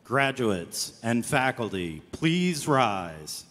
Graduates and faculty, please rise.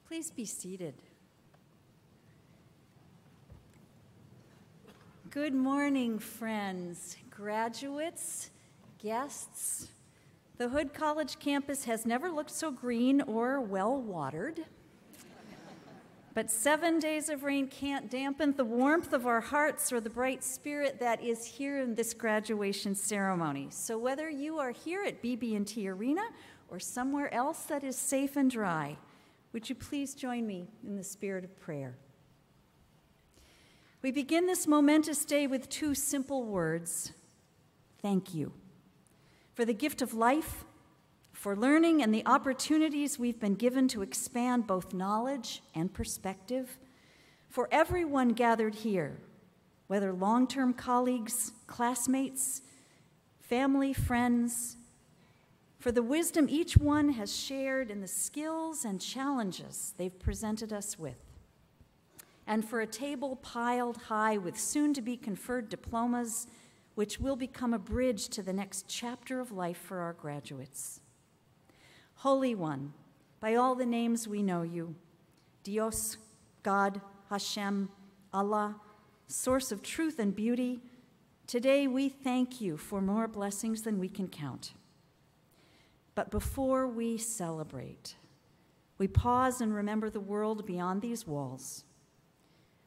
Please be seated. Good morning, friends, graduates, guests. The Hood College campus has never looked so green or well-watered. But 7 days of rain can't dampen the warmth of our hearts or the bright spirit that is here in this graduation ceremony. So whether you are here at BB&T Arena or somewhere else that is safe and dry, would you please join me in the spirit of prayer? We begin this momentous day with two simple words: thank you. For the gift of life, for learning and the opportunities we've been given to expand both knowledge and perspective, for everyone gathered here, whether long-term colleagues, classmates, family, friends, for the wisdom each one has shared in the skills and challenges they've presented us with, and for a table piled high with soon-to-be conferred diplomas, which will become a bridge to the next chapter of life for our graduates. Holy One, by all the names we know you, Dios, God, Hashem, Allah, source of truth and beauty, today we thank you for more blessings than we can count. But before we celebrate, We pause and remember the world beyond these walls.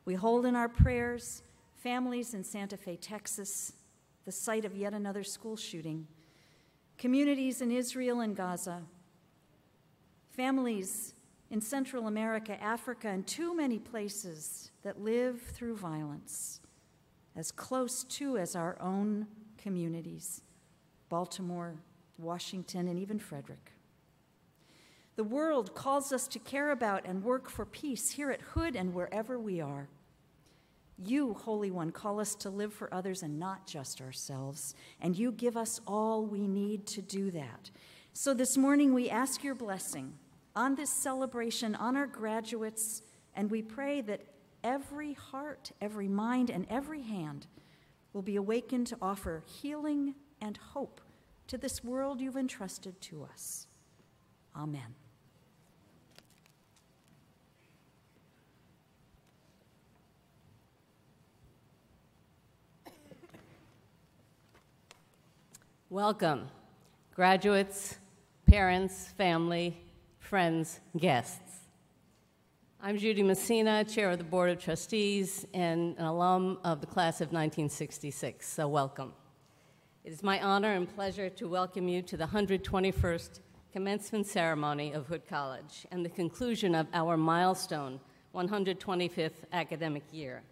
We hold in our prayers families in Santa Fe, Texas, the site of yet another school shooting, communities in Israel and Gaza, families in Central America, Africa, and too many places that live through violence, as close to as our own communities, Baltimore, Washington, and even Frederick. The world calls us to care about and work for peace here at Hood and wherever we are. You, Holy One, call us to live for others and not just ourselves, and you give us all we need to do that. So this morning we ask your blessing on this celebration, on our graduates, and we pray that every heart, every mind, and every hand will be awakened to offer healing and hope to this world you've entrusted to us. Amen. Welcome, graduates, parents, family, friends, guests. I'm Judy Messina, Chair of the Board of Trustees and an alum of the class of 1966, so welcome. It is my honor and pleasure to welcome you to the 121st Commencement Ceremony of Hood College and the conclusion of our milestone 125th academic year.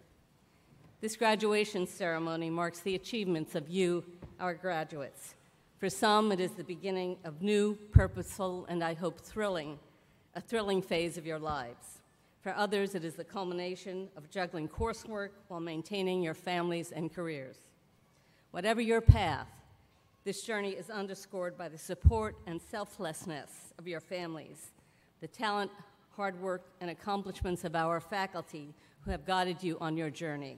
This graduation ceremony marks the achievements of you, our graduates. For some, it is the beginning of new, purposeful, and I hope a thrilling phase of your lives. For others, it is the culmination of juggling coursework while maintaining your families and careers. Whatever your path, this journey is underscored by the support and selflessness of your families, the talent, hard work, and accomplishments of our faculty who have guided you on your journey,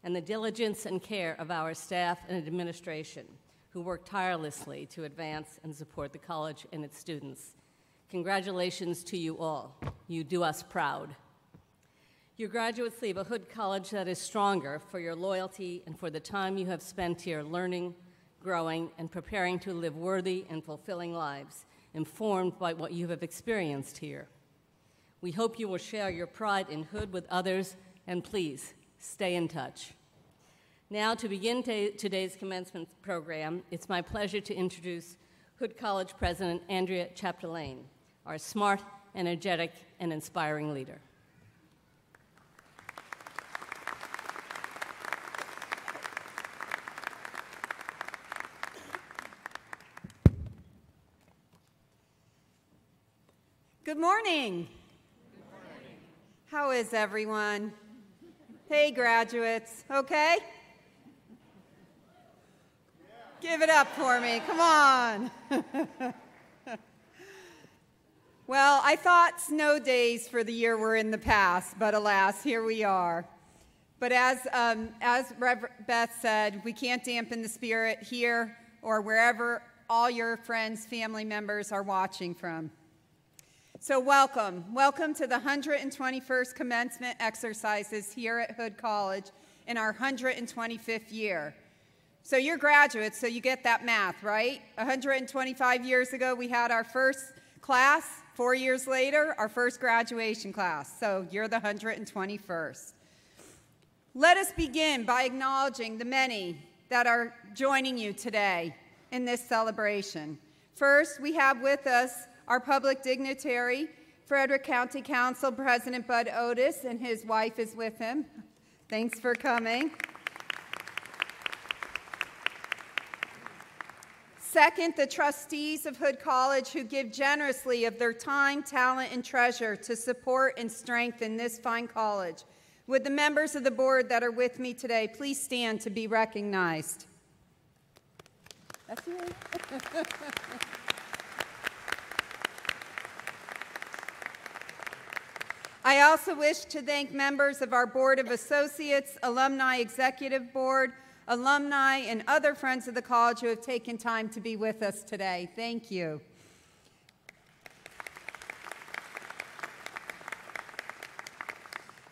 and the diligence and care of our staff and administration who work tirelessly to advance and support the college and its students. Congratulations to you all. You do us proud. Your graduates leave a Hood College that is stronger for your loyalty and for the time you have spent here learning, growing, and preparing to live worthy and fulfilling lives, informed by what you have experienced here. We hope you will share your pride in Hood with others, and please, stay in touch. Now, to begin today's commencement program, it's my pleasure to introduce Hood College President Andrea Chapdelaine, our smart, energetic, and inspiring leader. Good morning. Good morning. How is everyone? Hey, graduates, okay? Give it up for me, come on. Well, I thought snow days for the year were in the past, but alas, here we are. But as Reverend Beth said, we can't dampen the spirit here or wherever all your friends, family members are watching from. So welcome to the 121st commencement exercises here at Hood College in our 125th year. So you're graduates, so you get that math, right? 125 years ago, we had our first class. 4 years later, our first graduation class. So you're the 121st. Let us begin by acknowledging the many that are joining you today in this celebration. First, we have with us our public dignitary, Frederick County Council President Bud Otis, and his wife is with him. Thanks for coming. Second, the trustees of Hood College who give generously of their time, talent, and treasure to support and strengthen this fine college. Would the members of the board that are with me today please stand to be recognized? That's you. I also wish to thank members of our Board of Associates, Alumni Executive Board, alumni, and other friends of the college who have taken time to be with us today. Thank you.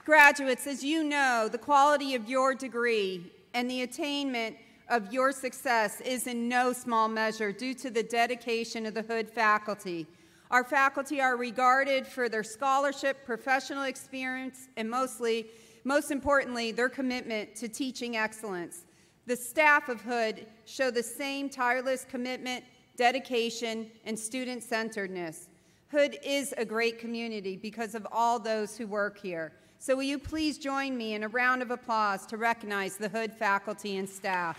Graduates, as you know, the quality of your degree and the attainment of your success is in no small measure due to the dedication of the Hood faculty. Our faculty are regarded for their scholarship, professional experience, and most importantly, their commitment to teaching excellence. The staff of Hood show the same tireless commitment, dedication, and student-centeredness. Hood is a great community because of all those who work here. So will you please join me in a round of applause to recognize the Hood faculty and staff.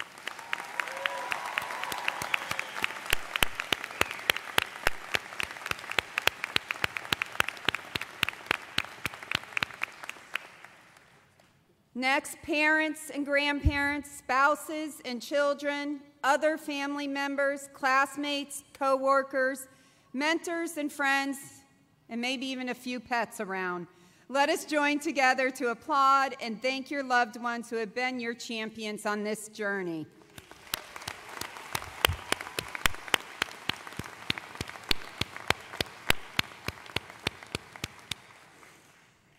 Next, parents and grandparents, spouses and children, other family members, classmates, co-workers, mentors and friends, and maybe even a few pets around. Let us join together to applaud and thank your loved ones who have been your champions on this journey.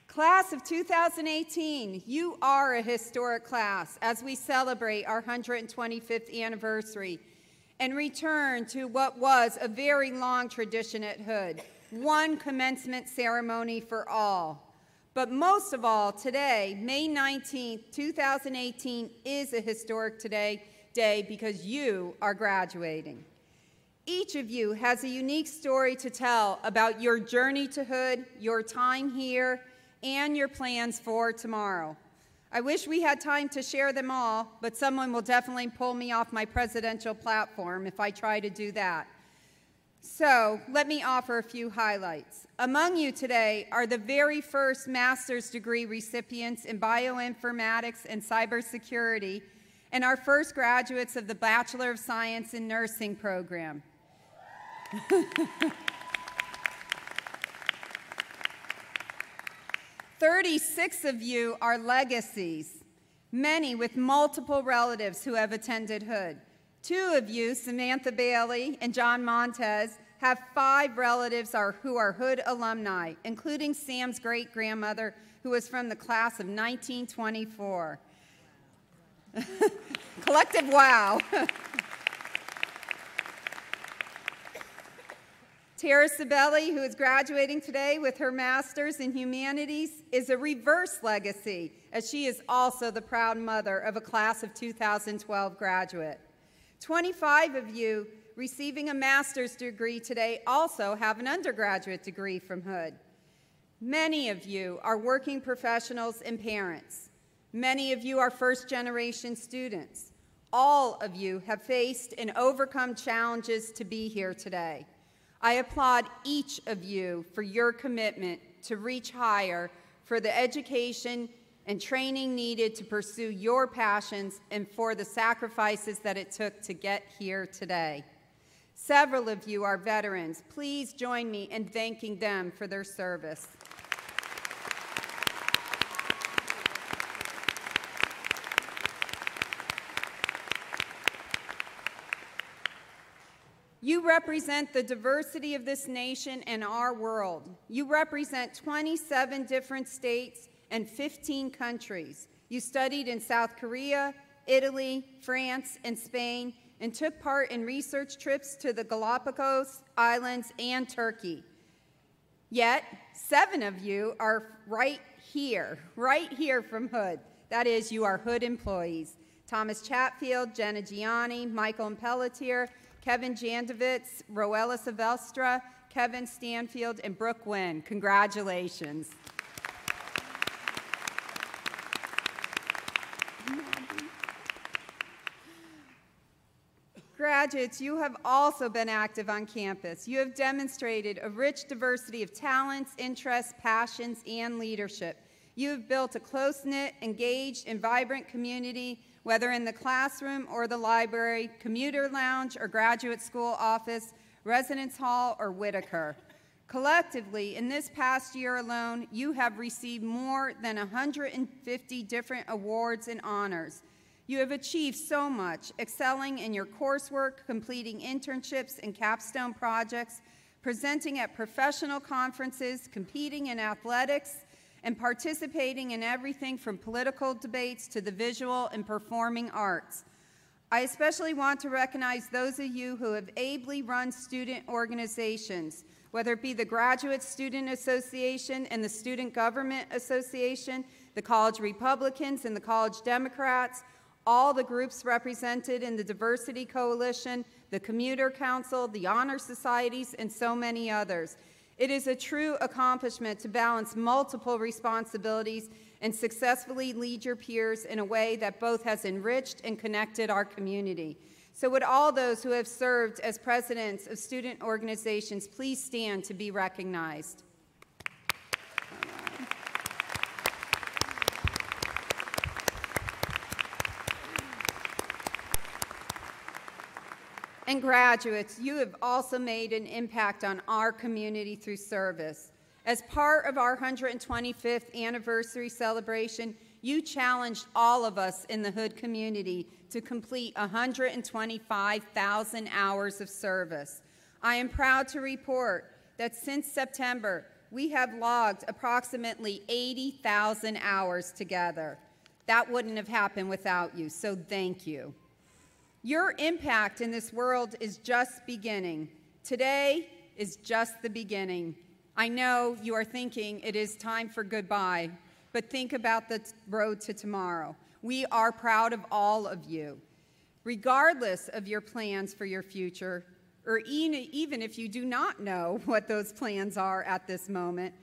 Class of 2018, you are a historic class as we celebrate our 125th anniversary and return to what was a very long tradition at Hood, one commencement ceremony for all. But most of all, today, May 19th, 2018, is a historic day because you are graduating. Each of you has a unique story to tell about your journey to Hood, your time here, and your plans for tomorrow. I wish we had time to share them all, but someone will definitely pull me off my presidential platform if I try to do that. So let me offer a few highlights. Among you today are the very first master's degree recipients in bioinformatics and cybersecurity, and our first graduates of the Bachelor of Science in Nursing program. 36 of you are legacies, many with multiple relatives who have attended Hood. 2 of you, Samantha Bailey and John Montez, have 5 relatives who are Hood alumni, including Sam's great-grandmother, who was from the class of 1924. Collective wow. Tara Sibeli, who is graduating today with her master's in humanities, is a reverse legacy, as she is also the proud mother of a class of 2012 graduate. 25 of you receiving a master's degree today also have an undergraduate degree from Hood. Many of you are working professionals and parents. Many of you are first-generation students. All of you have faced and overcome challenges to be here today. I applaud each of you for your commitment to reach higher for the education and training needed to pursue your passions and for the sacrifices that it took to get here today. Several of you are veterans. Please join me in thanking them for their service. You represent the diversity of this nation and our world. You represent 27 different states and 15 countries. You studied in South Korea, Italy, France, and Spain, and took part in research trips to the Galapagos Islands and Turkey. Yet, 7 of you are right here from Hood. That is, you are Hood employees. Thomas Chatfield, Jenna Gianni, Michael Pelletier, Kevin Jandovitz, Roella Silvestra, Kevin Stanfield, and Brooke Wynn. Congratulations. Graduates, you have also been active on campus. You have demonstrated a rich diversity of talents, interests, passions, and leadership. You have built a close-knit, engaged, and vibrant community, whether in the classroom or the library, commuter lounge or graduate school office, residence hall or Whitaker. Collectively, in this past year alone, you have received more than 150 different awards and honors. You have achieved so much, excelling in your coursework, completing internships and capstone projects, presenting at professional conferences, competing in athletics, and participating in everything from political debates to the visual and performing arts. I especially want to recognize those of you who have ably run student organizations, whether it be the Graduate Student Association and the Student Government Association, the College Republicans and the College Democrats, all the groups represented in the Diversity Coalition, the Commuter Council, the Honor Societies, and so many others. It is a true accomplishment to balance multiple responsibilities and successfully lead your peers in a way that both has enriched and connected our community. So would all those who have served as presidents of student organizations please stand to be recognized. And graduates, you have also made an impact on our community through service. As part of our 125th anniversary celebration, you challenged all of us in the Hood community to complete 125,000 hours of service. I am proud to report that since September, we have logged approximately 80,000 hours together. That wouldn't have happened without you, so thank you. Your impact in this world is just beginning. Today is just the beginning. I know you are thinking it is time for goodbye, but think about the road to tomorrow. We are proud of all of you. Regardless of your plans for your future, or even if you do not know what those plans are at this moment,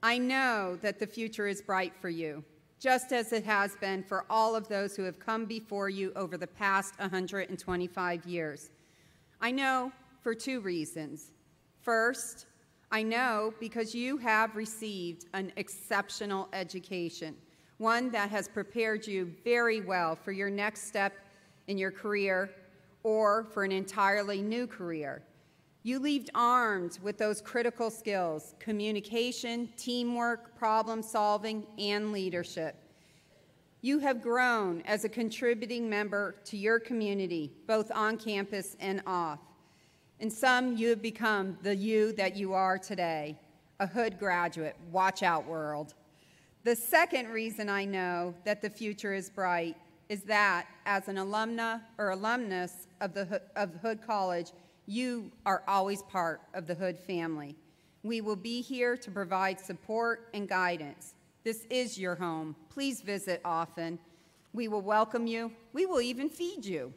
I know that the future is bright for you, just as it has been for all of those who have come before you over the past 125 years. I know for two reasons. First, I know because you have received an exceptional education, one that has prepared you very well for your next step in your career or for an entirely new career. You leave armed with those critical skills: communication, teamwork, problem solving, and leadership. You have grown as a contributing member to your community, both on campus and off. In some, you have become the you that you are today, a Hood graduate. Watch out, world. The second reason I know that the future is bright is that as an alumna or alumnus of Hood College, you are always part of the Hood family. We will be here to provide support and guidance. This is your home. Please visit often. We will welcome you. We will even feed you.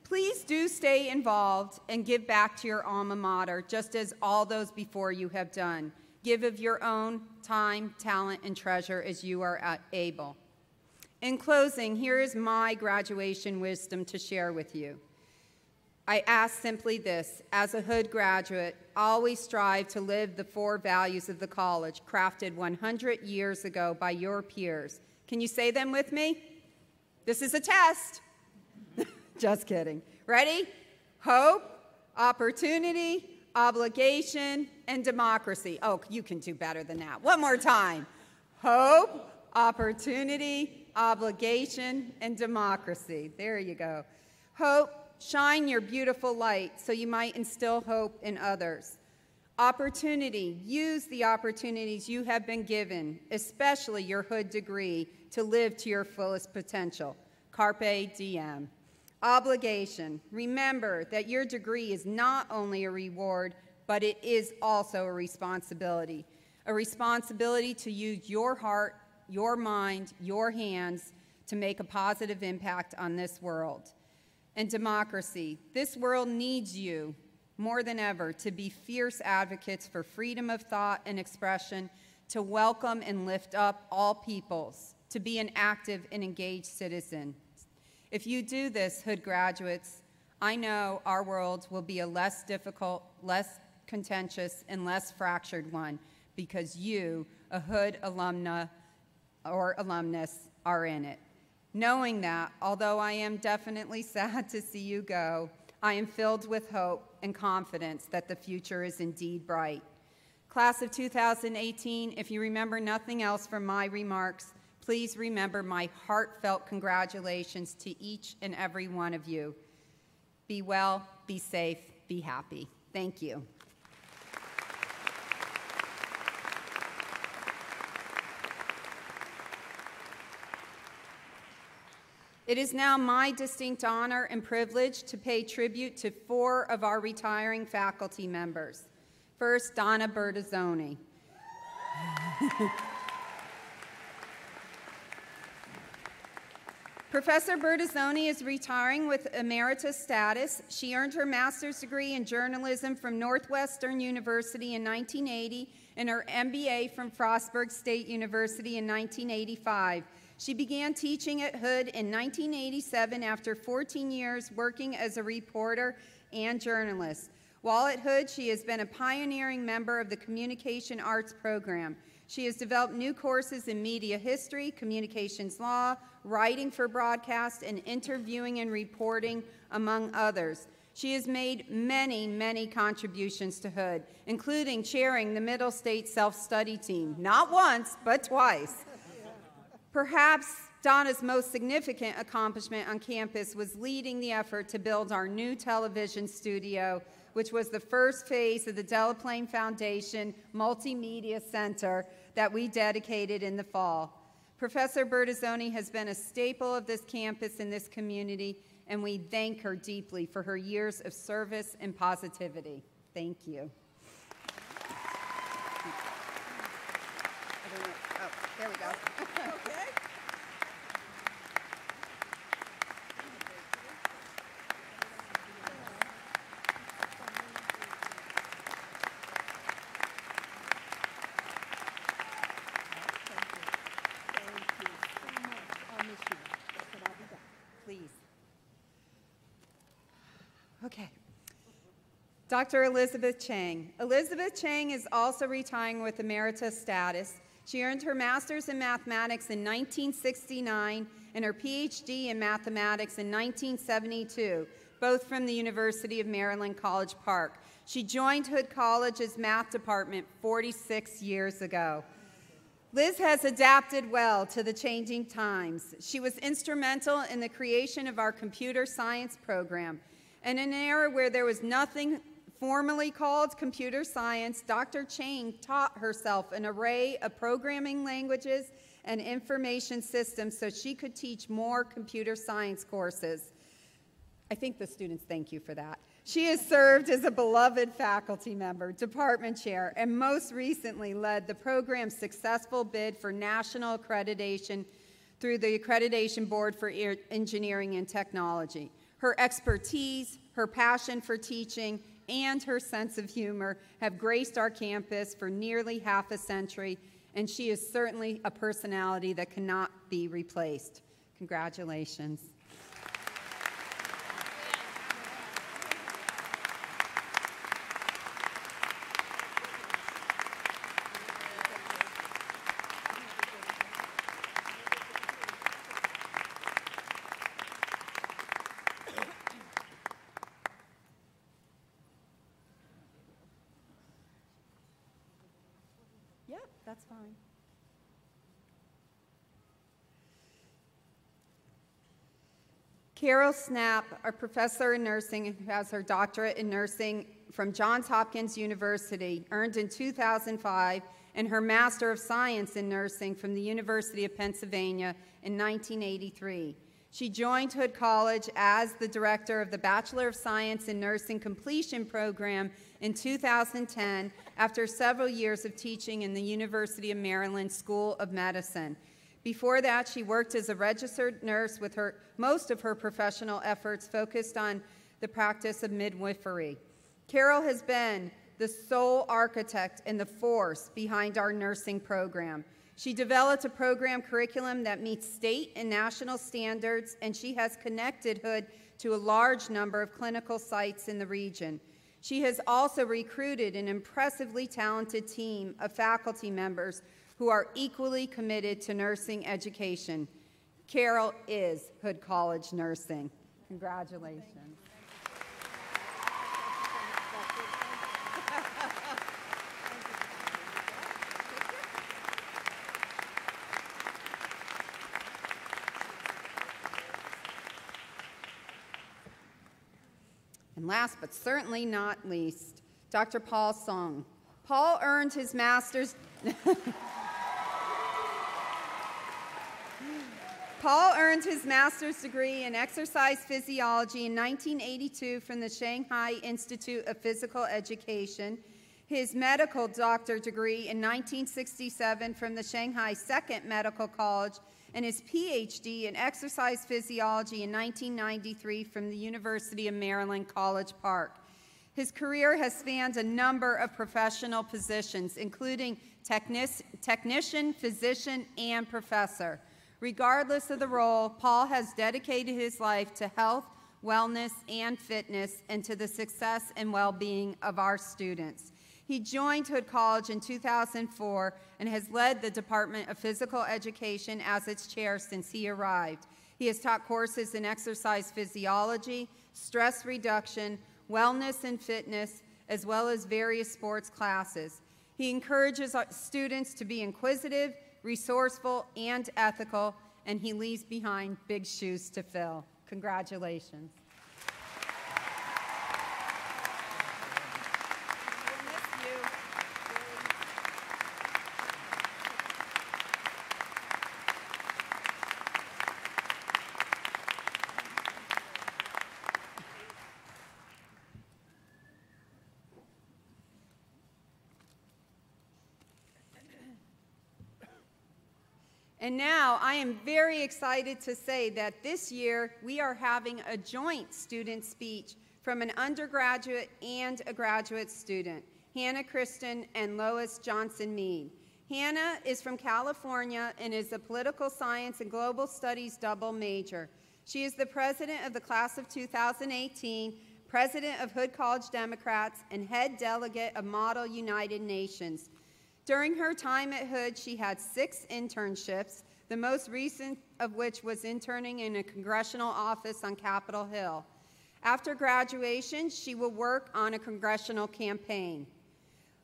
Please do stay involved and give back to your alma mater, just as all those before you have done. Give of your own time, talent, and treasure as you are able. In closing, here is my graduation wisdom to share with you. I ask simply this: as a Hood graduate, always strive to live the 4 values of the college, crafted 100 years ago by your peers. Can you say them with me? This is a test. Just kidding. Ready? Hope, opportunity, obligation, and democracy. Oh, you can do better than that. One more time. Hope, opportunity, obligation, and democracy. There you go. Hope. Shine your beautiful light so you might instill hope in others. Opportunity. Use the opportunities you have been given, especially your Hood degree, to live to your fullest potential. Carpe diem. Obligation. Remember that your degree is not only a reward, but it is also a responsibility. A responsibility to use your heart, your mind, your hands to make a positive impact on this world. And democracy. This world needs you more than ever to be fierce advocates for freedom of thought and expression, to welcome and lift up all peoples, to be an active and engaged citizen. If you do this, Hood graduates, I know our world will be a less difficult, less contentious, and less fractured one, because you, a Hood alumna or alumnus, are in it. Knowing that, although I am definitely sad to see you go, I am filled with hope and confidence that the future is indeed bright. Class of 2018, if you remember nothing else from my remarks, please remember my heartfelt congratulations to each and every one of you. Be well, be safe, be happy. Thank you. It is now my distinct honor and privilege to pay tribute to 4 of our retiring faculty members. First, Donna Bertazzoni. Professor Bertazzoni is retiring with emeritus status. She earned her master's degree in journalism from Northwestern University in 1980 and her MBA from Frostburg State University in 1985. She began teaching at Hood in 1987 after 14 years working as a reporter and journalist. While at Hood, she has been a pioneering member of the Communication Arts program. She has developed new courses in media history, communications law, writing for broadcast, and interviewing and reporting, among others. She has made many, many contributions to Hood, including chairing the Middle State Self-Study Team, not once, but twice. Perhaps Donna's most significant accomplishment on campus was leading the effort to build our new television studio, which was the first phase of the Delaplane Foundation Multimedia Center that we dedicated in the fall. Professor Bertazzoni has been a staple of this campus and this community, and we thank her deeply for her years of service and positivity. Thank you. Oh, there we go. Okay. Okay. Dr. Elizabeth Chang. Elizabeth Chang is also retiring with emeritus status. She earned her master's in mathematics in 1969 and her PhD in mathematics in 1972, both from the University of Maryland, College Park. She joined Hood College's math department 46 years ago. Liz has adapted well to the changing times. She was instrumental in the creation of our computer science program. And in an era where there was nothing formally called computer science, Dr. Chang taught herself an array of programming languages and information systems so she could teach more computer science courses. I think the students thank you for that. She has served as a beloved faculty member, department chair, and most recently led the program's successful bid for national accreditation through the Accreditation Board for Engineering and Technology. Her expertise, her passion for teaching, and her sense of humor have graced our campus for nearly half a century, and she is certainly a personality that cannot be replaced. Congratulations. That's fine. Carol Snap, a professor in nursing who has her doctorate in nursing from Johns Hopkins University, earned in 2005, and her Master of Science in Nursing from the University of Pennsylvania in 1983. She joined Hood College as the director of the Bachelor of Science in Nursing Completion Program in 2010 after several years of teaching in the University of Maryland School of Medicine. Before that, she worked as a registered nurse with most of her professional efforts focused on the practice of midwifery. Carol has been the sole architect and the force behind our nursing program. She developed a program curriculum that meets state and national standards, and she has connected Hood to a large number of clinical sites in the region. She has also recruited an impressively talented team of faculty members who are equally committed to nursing education. Carol is Hood College Nursing. Congratulations. And last but certainly not least, Dr. Paul Song. Paul earned his master's Paul earned his master's degree in exercise physiology in 1982 from the Shanghai Institute of Physical Education. his medical doctor degree in 1967 from the Shanghai Second Medical College, and his PhD in exercise physiology in 1993 from the University of Maryland, College Park. His career has spanned a number of professional positions, including technician, physician, and professor. Regardless of the role, Paul has dedicated his life to health, wellness, and fitness, and to the success and well-being of our students. He joined Hood College in 2004 and has led the Department of Physical Education as its chair since he arrived. He has taught courses in exercise physiology, stress reduction, wellness and fitness, as well as various sports classes. He encourages our students to be inquisitive, resourceful, and ethical, and he leaves behind big shoes to fill. Congratulations. And now I am very excited to say that this year we are having a joint student speech from an undergraduate and a graduate student, Hannah Kristen and Lois Johnson Mead. Hannah is from California and is a political science and global studies double major. She is the president of the class of 2018, president of Hood College Democrats, and head delegate of Model United Nations. During her time at Hood, she had 6 internships, the most recent of which was interning in a congressional office on Capitol Hill. After graduation, she will work on a congressional campaign.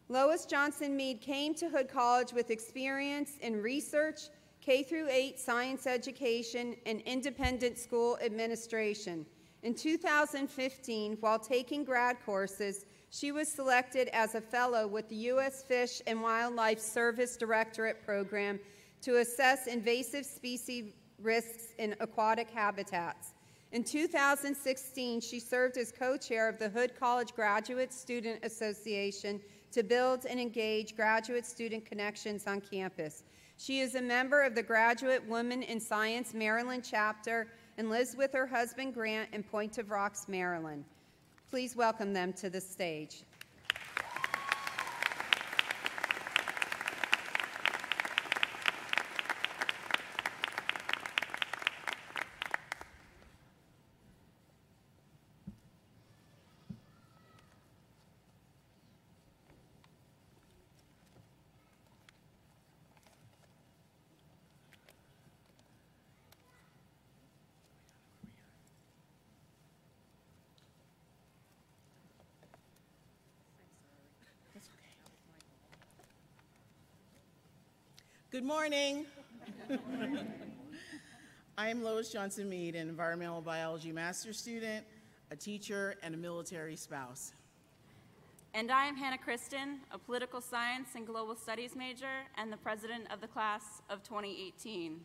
Lois Johnson Mead came to Hood College with experience in research, K-8 science education, and independent school administration. In 2015, while taking grad courses, she was selected as a fellow with the U.S. Fish and Wildlife Service Directorate Program to assess invasive species risks in aquatic habitats. In 2016, she served as co-chair of the Hood College Graduate Student Association to build and engage graduate student connections on campus. She is a member of the Graduate Women in Science Maryland chapter and lives with her husband Grant in Point of Rocks, Maryland. Please welcome them to the stage. Good morning. I am Lois Johnson Mead, an environmental biology master's student, a teacher, and a military spouse. And I am Hannah Kristen, a political science and global studies major and the president of the class of 2018.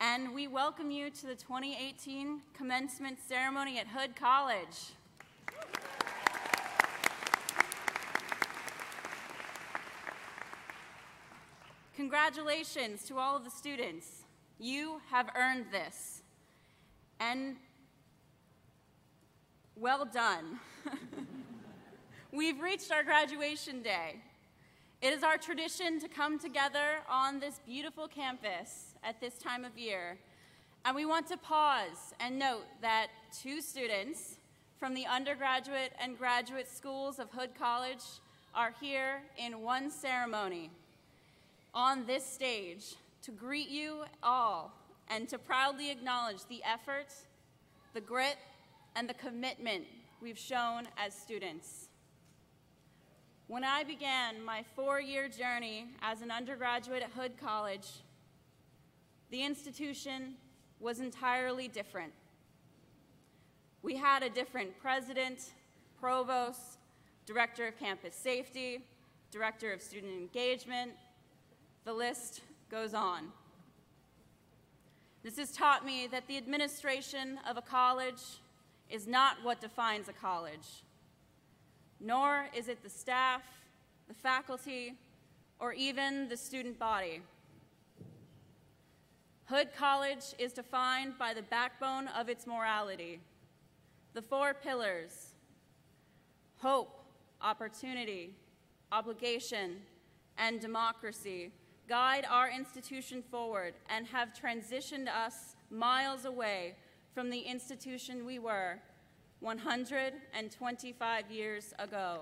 And we welcome you to the 2018 commencement ceremony at Hood College. Congratulations to all of the students. You have earned this. And well done. We've reached our graduation day. It is our tradition to come together on this beautiful campus at this time of year. And we want to pause and note that 2 students from the undergraduate and graduate schools of Hood College are here in one ceremony on this stage to greet you all and to proudly acknowledge the effort, the grit, and the commitment we've shown as students. When I began my 4-year journey as an undergraduate at Hood College, the institution was entirely different. We had a different president, provost, director of campus safety, director of student engagement. The list goes on. This has taught me that the administration of a college is not what defines a college, nor is it the staff the faculty, or even the student body. Hood College is defined by the backbone of its morality, the 4 pillars: hope, opportunity, obligation, and democracy guide our institution forward and have transitioned us miles away from the institution we were 125 years ago.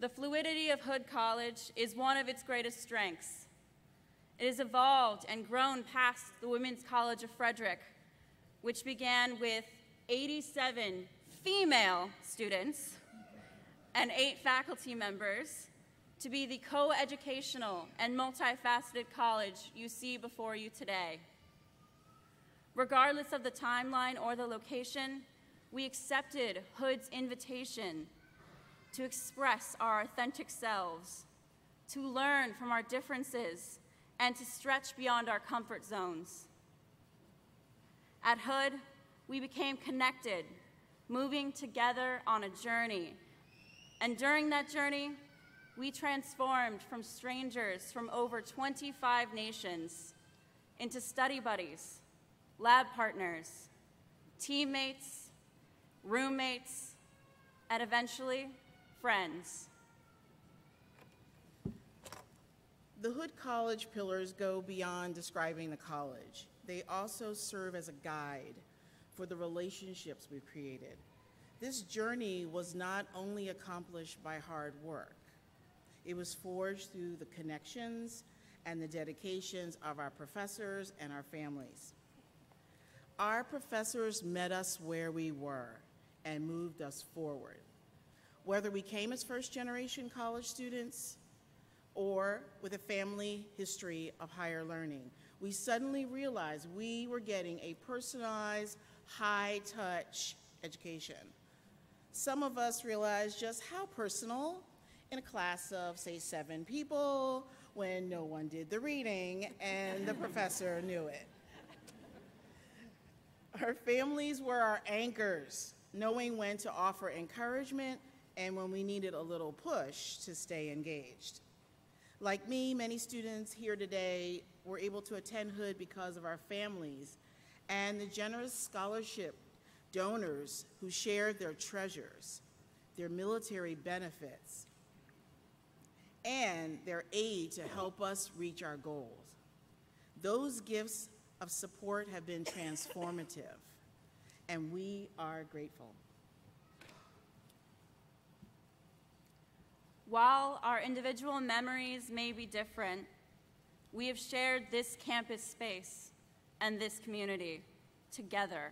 The fluidity of Hood College is one of its greatest strengths. It has evolved and grown past the Women's College of Frederick, which began with 87 female students and 8 faculty members, to be the co-educational and multifaceted college you see before you today. Regardless of the timeline or the location, we accepted Hood's invitation to express our authentic selves, to learn from our differences, and to stretch beyond our comfort zones. At Hood, we became connected, moving together on a journey. And during that journey, we transformed from strangers from over 25 nations into study buddies, lab partners, teammates, roommates, and eventually, friends. The Hood College pillars go beyond describing the college. They also serve as a guide for the relationships we've created. This journey was not only accomplished by hard work, it was forged through the connections and the dedications of our professors and our families. Our professors met us where we were and moved us forward. Whether we came as first-generation college students or with a family history of higher learning, we suddenly realized we were getting a personalized, high-touch education. Some of us realized just how personal in a class of, say, 7 people when no one did the reading and the professor knew it. Our families were our anchors, knowing when to offer encouragement and when we needed a little push to stay engaged. Like me, many students here today were able to attend Hood because of our families and the generous scholarship donors who shared their treasures, their military benefits, and their aid to help us reach our goals. Those gifts of support have been transformative, and we are grateful. While our individual memories may be different, we have shared this campus space and this community together.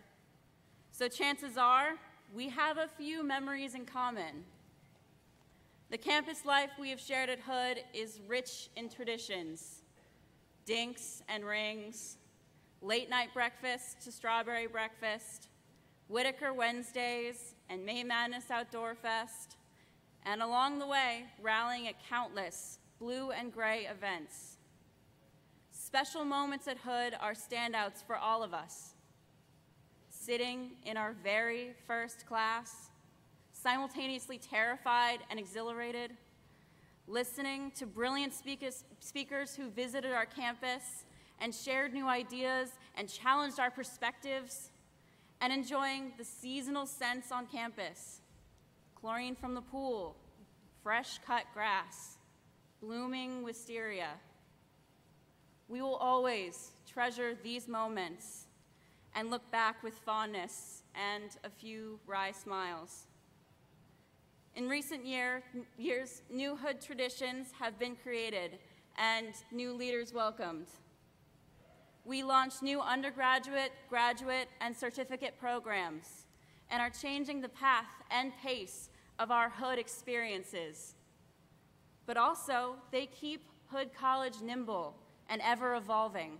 So chances are we have a few memories in common. The campus life we have shared at Hood is rich in traditions: dinks and rings, late night breakfast to strawberry breakfast, Whitaker Wednesdays and May Madness Outdoor Fest, and along the way, rallying at countless blue and gray events. Special moments at Hood are standouts for all of us. Sitting in our very first class, simultaneously terrified and exhilarated, listening to brilliant speakers who visited our campus and shared new ideas and challenged our perspectives, and enjoying the seasonal scents on campus: chlorine from the pool, fresh cut grass, blooming wisteria. We will always treasure these moments and look back with fondness and a few wry smiles. In recent years, new Hood traditions have been created and new leaders welcomed. We launched new undergraduate, graduate, and certificate programs and are changing the path and pace of our Hood experiences. But also, they keep Hood College nimble and ever evolving.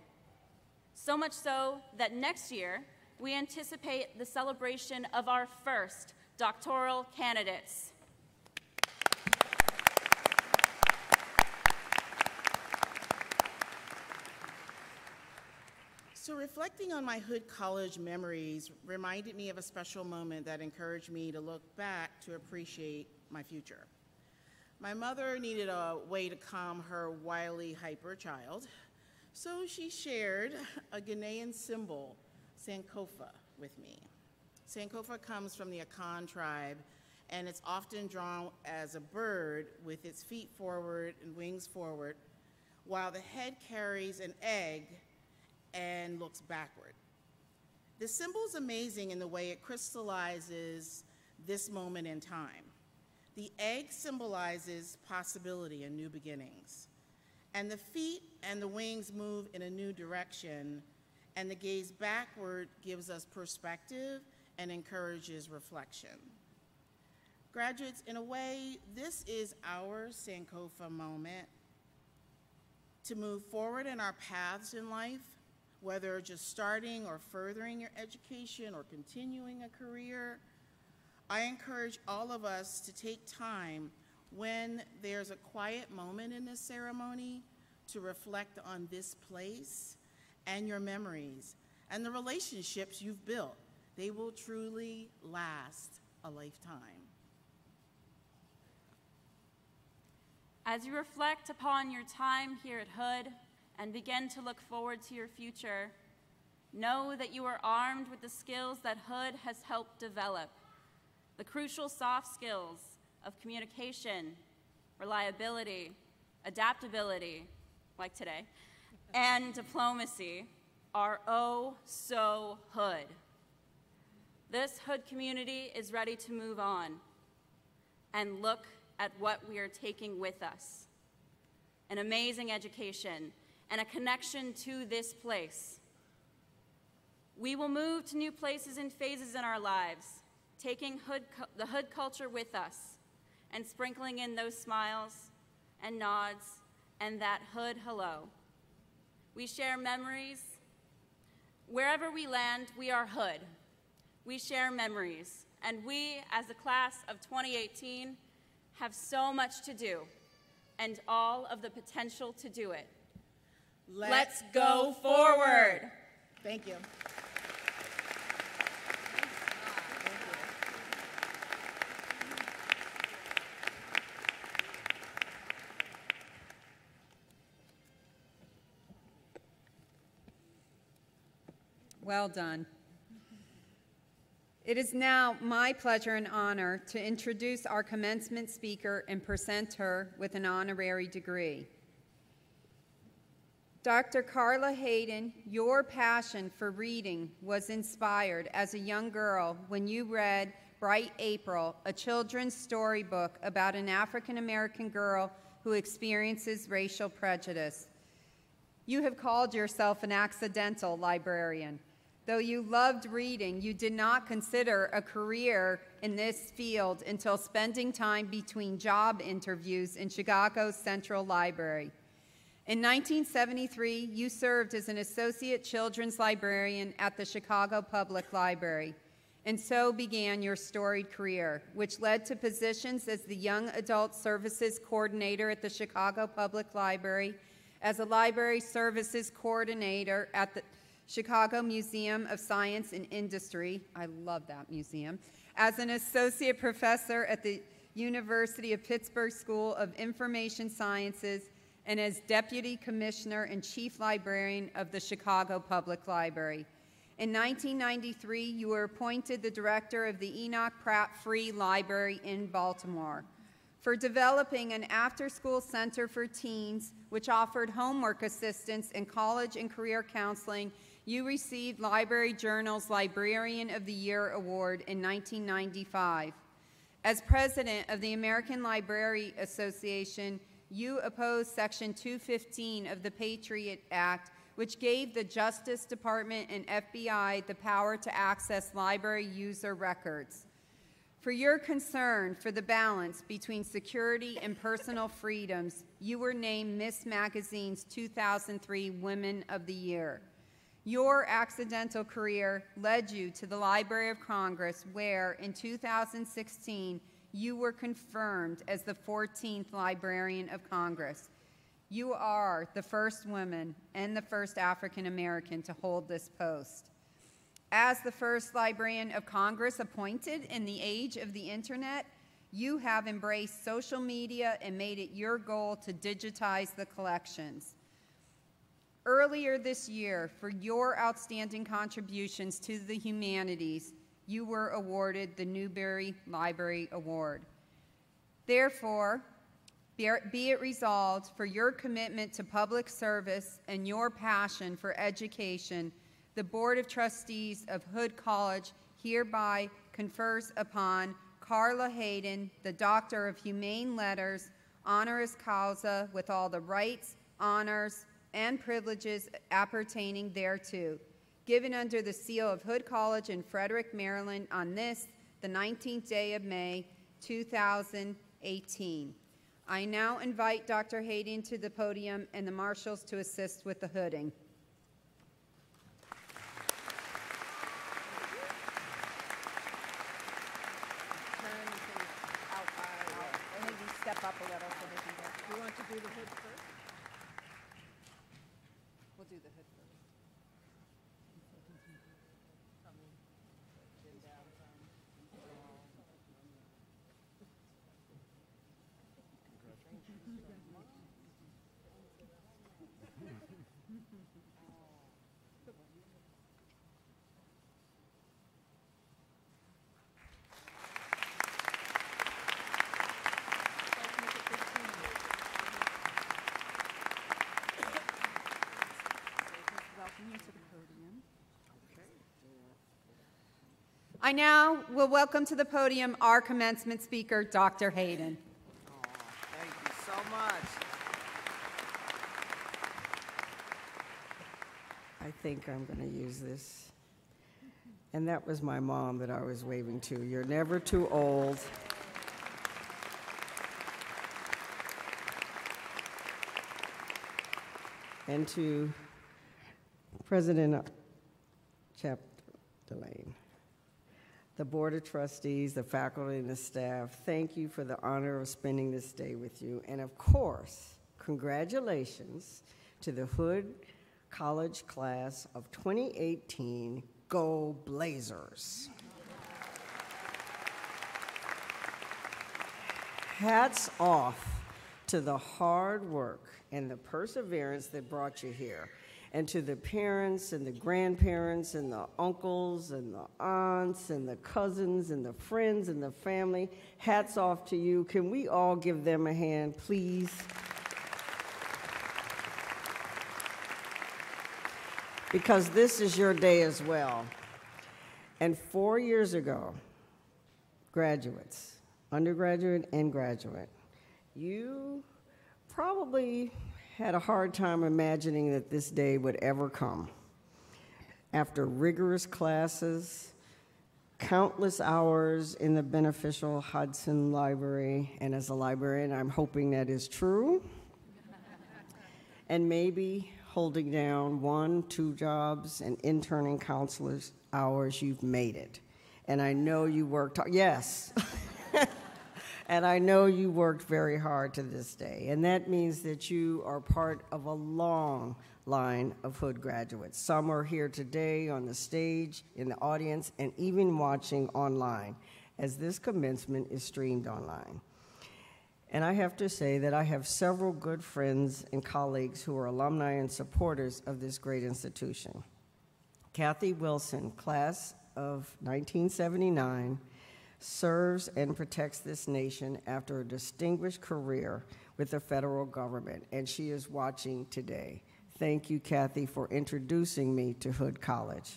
So much so that next year, we anticipate the celebration of our first doctoral candidates. So reflecting on my Hood College memories reminded me of a special moment that encouraged me to look back to appreciate my future. My mother needed a way to calm her wily, hyper child, so she shared a Ghanaian symbol, Sankofa, with me. Sankofa comes from the Akan tribe, and it's often drawn as a bird with its feet forward and wings forward, while the head carries an egg and looks backward. The symbol is amazing in the way it crystallizes this moment in time. The egg symbolizes possibility and new beginnings. And the feet and the wings move in a new direction, and the gaze backward gives us perspective and encourages reflection. Graduates, in a way, this is our Sankofa moment to move forward in our paths in life, whether just starting or furthering your education or continuing a career. I encourage all of us to take time when there's a quiet moment in this ceremony to reflect on this place and your memories and the relationships you've built. They will truly last a lifetime. As you reflect upon your time here at Hood and begin to look forward to your future, know that you are armed with the skills that Hood has helped develop, the crucial soft skills of communication, reliability, adaptability, like today, and diplomacy are oh so Hood. This Hood community is ready to move on and look at what we are taking with us. An amazing education and a connection to this place. We will move to new places and phases in our lives, taking the Hood culture with us and sprinkling in those smiles and nods and that Hood hello. We share memories. Wherever we land, we are Hood. We share memories, and we, as a class of 2018, have so much to do and all of the potential to do it. Let's go forward. Thank you. Well done. It is now my pleasure and honor to introduce our commencement speaker and present her with an honorary degree. Dr. Carla Hayden, your passion for reading was inspired as a young girl when you read Bright April, a children's storybook about an African-American girl who experiences racial prejudice. You have called yourself an accidental librarian. Though you loved reading, you did not consider a career in this field until spending time between job interviews in Chicago's Central Library. In 1973, you served as an associate children's librarian at the Chicago Public Library, and so began your storied career, which led to positions as the Young Adult Services Coordinator at the Chicago Public Library, as a Library Services Coordinator at the Chicago Museum of Science and Industry, I love that museum, as an associate professor at the University of Pittsburgh School of Information Sciences, and as deputy commissioner and chief librarian of the Chicago Public Library. In 1993, you were appointed the director of the Enoch Pratt Free Library in Baltimore. For developing an after-school center for teens, which offered homework assistance and college and career counseling, you received Library Journal's Librarian of the Year Award in 1995. As president of the American Library Association, you opposed Section 215 of the Patriot Act, which gave the Justice Department and FBI the power to access library user records. For your concern for the balance between security and personal freedoms, you were named Miss Magazine's 2003 Women of the Year. Your accidental career led you to the Library of Congress, where in 2016, you were confirmed as the 14th Librarian of Congress. You are the first woman and the first African American to hold this post. As the first Librarian of Congress appointed in the age of the internet, You have embraced social media and made it your goal to digitize the collections. Earlier this year, for your outstanding contributions to the humanities, you were awarded the Newberry Library Award. Therefore, be it resolved, for your commitment to public service and your passion for education, the Board of Trustees of Hood College hereby confers upon Carla Hayden, the Doctor of Humane Letters, honoris causa, with all the rights, honors, and privileges appertaining thereto, given under the seal of Hood College in Frederick, Maryland, on this, the 19th day of May, 2018. I now invite Dr. Hayden to the podium and the marshals to assist with the hooding. Turn things out, maybe step up a little so they can get. You want to do the hood first? We'll do the hood first. I now will welcome to the podium our commencement speaker, Dr. Hayden. Oh, thank you so much. I think I'm going to use this. And that was my mom that I was waving to. You're never too old. And to President Chapter Delane, the Board of Trustees, the faculty, and the staff, thank you for the honor of spending this day with you. And of course, congratulations to the Hood College class of 2018. Go Blazers. Hats off to the hard work and the perseverance that brought you here, and to the parents and the grandparents and the uncles and the aunts and the cousins and the friends and the family. Hats off to you. Can we all give them a hand, please? Because this is your day as well. And 4 years ago, graduates, undergraduate and graduate, you probably had a hard time imagining that this day would ever come. After rigorous classes, countless hours in the beneficial Hudson Library, and as a librarian, I'm hoping that is true, and maybe holding down 1-2 jobs and interning counselors hours, you've made it. And I know you worked hard. Yes. And I know you worked very hard to this day. And that means that you are part of a long line of Hood graduates. Some are here today on the stage, in the audience, and even watching online, as this commencement is streamed online. And I have to say that I have several good friends and colleagues who are alumni and supporters of this great institution. Kathy Wilson, class of 1979, serves and protects this nation after a distinguished career with the federal government, and she is watching today. Thank you, Kathy, for introducing me to Hood College.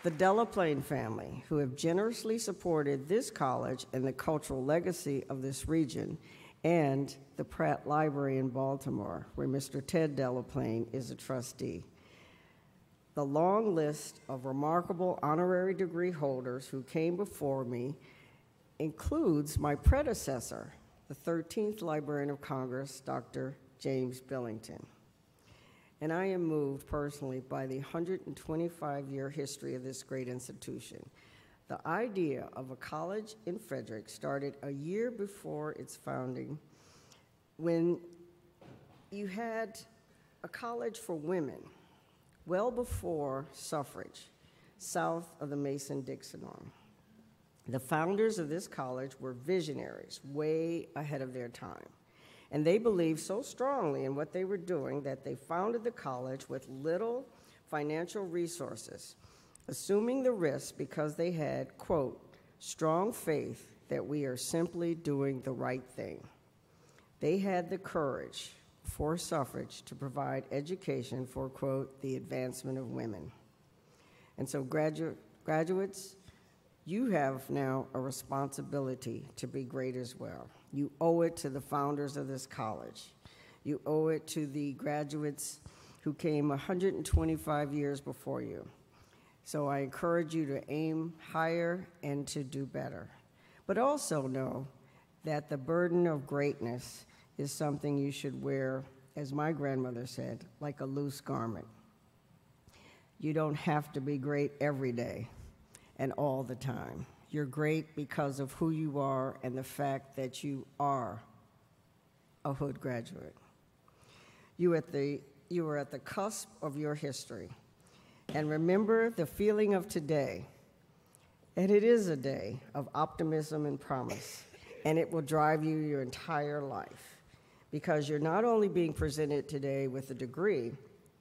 The Delaplane family, who have generously supported this college and the cultural legacy of this region, and the Pratt Library in Baltimore, where Mr. Ted Delaplane is a trustee. The long list of remarkable honorary degree holders who came before me includes my predecessor, the 13th Librarian of Congress, Dr. James Billington. And I am moved personally by the 125-year history of this great institution. The idea of a college in Frederick started a year before its founding, when you had a college for women, well before suffrage. south of the Mason-Dixon arm. The founders of this college were visionaries, way ahead of their time. And they believed so strongly in what they were doing that they founded the college with little financial resources, assuming the risk because they had, quote, strong faith that we are simply doing the right thing. They had the courage for suffrage to provide education for, quote, the advancement of women. And so graduates, you have now a responsibility to be great as well. You owe it to the founders of this college. You owe it to the graduates who came 125 years before you. So I encourage you to aim higher and to do better. But also know that the burden of greatness is something you should wear, as my grandmother said, like a loose garment. You don't have to be great every day and all the time. You're great because of who you are and the fact that you are a Hood graduate. You are at the cusp of your history. And remember the feeling of today, and it is a day of optimism and promise, and it will drive you your entire life, because you're not only being presented today with a degree,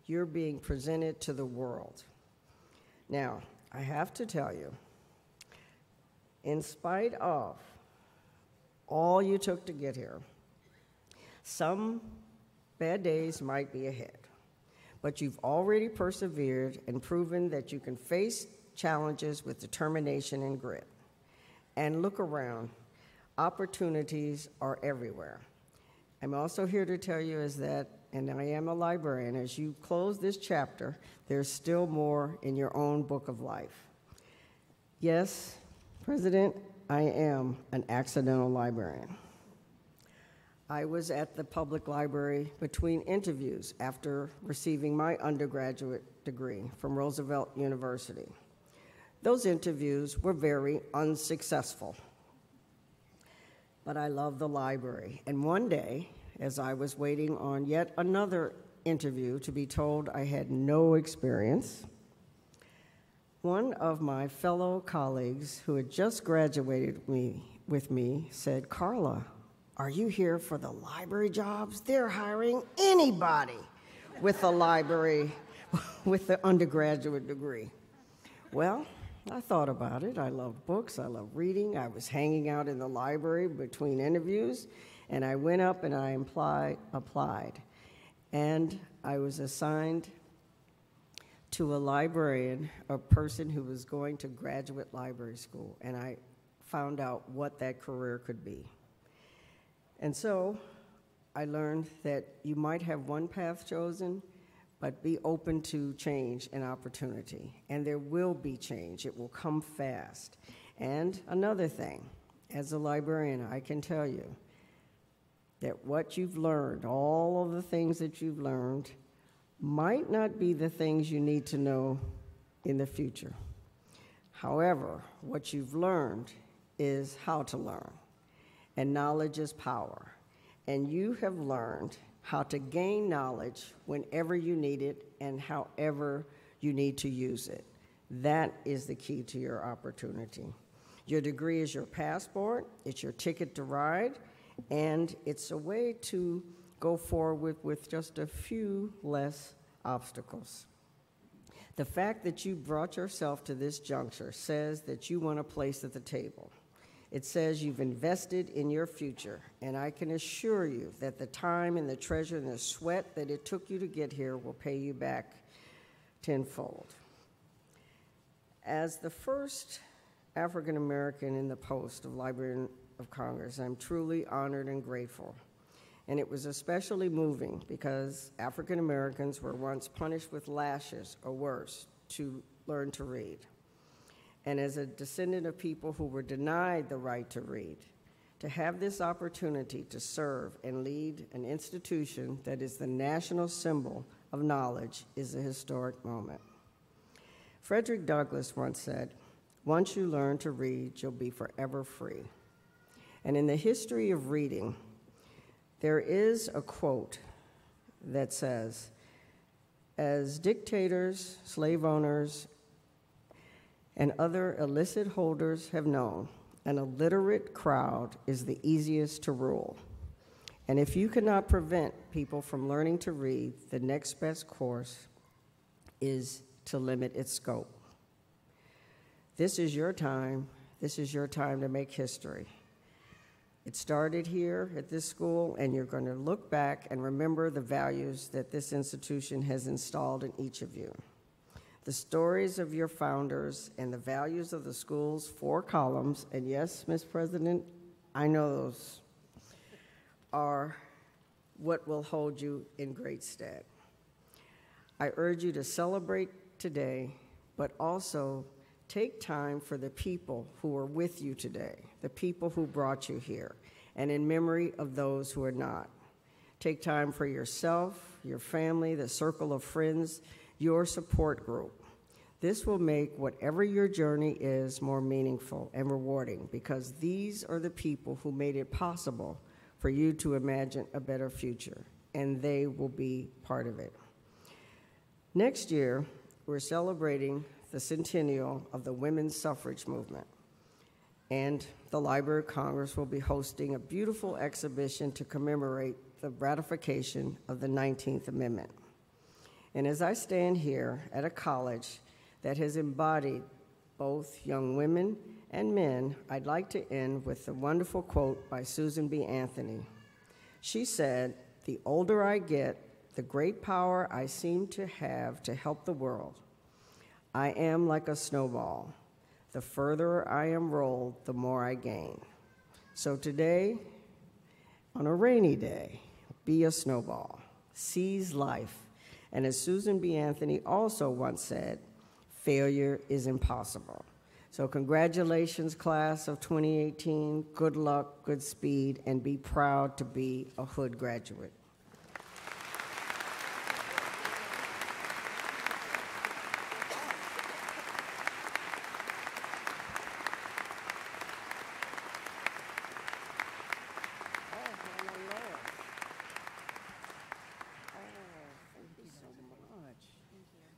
you're being presented to the world. Now, I have to tell you, in spite of all you took to get here, some bad days might be ahead, but you've already persevered and proven that you can face challenges with determination and grit. And look around, opportunities are everywhere. I'm also here to tell you is that, and I am a librarian, as you close this chapter, there's still more in your own book of life. Yes, President, I am an accidental librarian. I was at the public library between interviews after receiving my undergraduate degree from Roosevelt University. Those interviews were very unsuccessful. But I love the library. And one day, as I was waiting on yet another interview to be told I had no experience, one of my fellow colleagues who had just graduated with me said, "Carla, are you here for the library jobs? They're hiring anybody with a library, with the undergraduate degree." Well, I thought about it. I love books. I love reading. I was hanging out in the library between interviews, and I went up and I applied. And I was assigned to a librarian, a person who was going to graduate library school, and I found out what that career could be. And so I learned that you might have one path chosen, but be open to change and opportunity. And there will be change. It will come fast. And another thing, as a librarian, I can tell you that what you've learned, all of the things that you've learned, might not be the things you need to know in the future. However, what you've learned is how to learn. And knowledge is power. And you have learned how to gain knowledge whenever you need it and however you need to use it. That is the key to your opportunity. Your degree is your passport, it's your ticket to ride, and it's a way to go forward with just a few less obstacles. The fact that you brought yourself to this juncture says that you want a place at the table. It says you've invested in your future, and I can assure you that the time and the treasure and the sweat that it took you to get here will pay you back tenfold. As the first African American in the post of Librarian of Congress, I'm truly honored and grateful. And it was especially moving because African Americans were once punished with lashes or worse to learn to read. And as a descendant of people who were denied the right to read, to have this opportunity to serve and lead an institution that is the national symbol of knowledge is a historic moment. Frederick Douglass once said, "Once you learn to read, you'll be forever free." And in the history of reading, there is a quote that says, "As dictators, slave owners, and other illicit holders have known, an illiterate crowd is the easiest to rule. And if you cannot prevent people from learning to read, the next best course is to limit its scope. This is your time. This is your time to make history. It started here at this school, and you're going to look back and remember the values that this institution has installed in each of you. The stories of your founders and the values of the school's 4 columns, and yes, Ms. President, I know those, are what will hold you in great stead. I urge you to celebrate today, but also take time for the people who are with you today, the people who brought you here, and in memory of those who are not. Take time for yourself, your family, the circle of friends, your support group. This will make whatever your journey is more meaningful and rewarding, because these are the people who made it possible for you to imagine a better future, and they will be part of it. Next year, we're celebrating the centennial of the women's suffrage movement, and the Library of Congress will be hosting a beautiful exhibition to commemorate the ratification of the 19th Amendment. And as I stand here at a college that has embodied both young women and men, I'd like to end with a wonderful quote by Susan B. Anthony. She said, "The older I get, the great power I seem to have to help the world. I am like a snowball. The further I am rolled, the more I gain." So today, on a rainy day, be a snowball. Seize life. And as Susan B. Anthony also once said, failure is impossible. So congratulations, class of 2018. Good luck, good speed, and be proud to be a Hood graduate.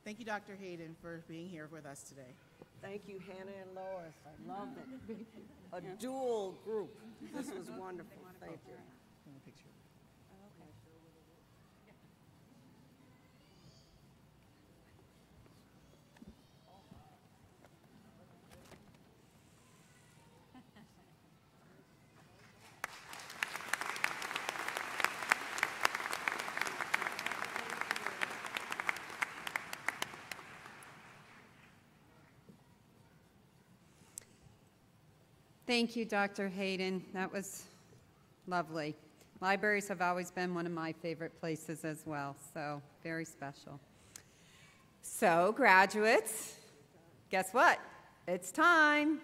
Thank you, Dr. Hayden, for being here with us today. Thank you, Hannah and Lois. I loved it. A dual group. This was wonderful. Thank you. Picture. Thank you, Dr. Hayden. That was lovely. Libraries have always been one of my favorite places as well, so very special. So, graduates, guess what? It's time.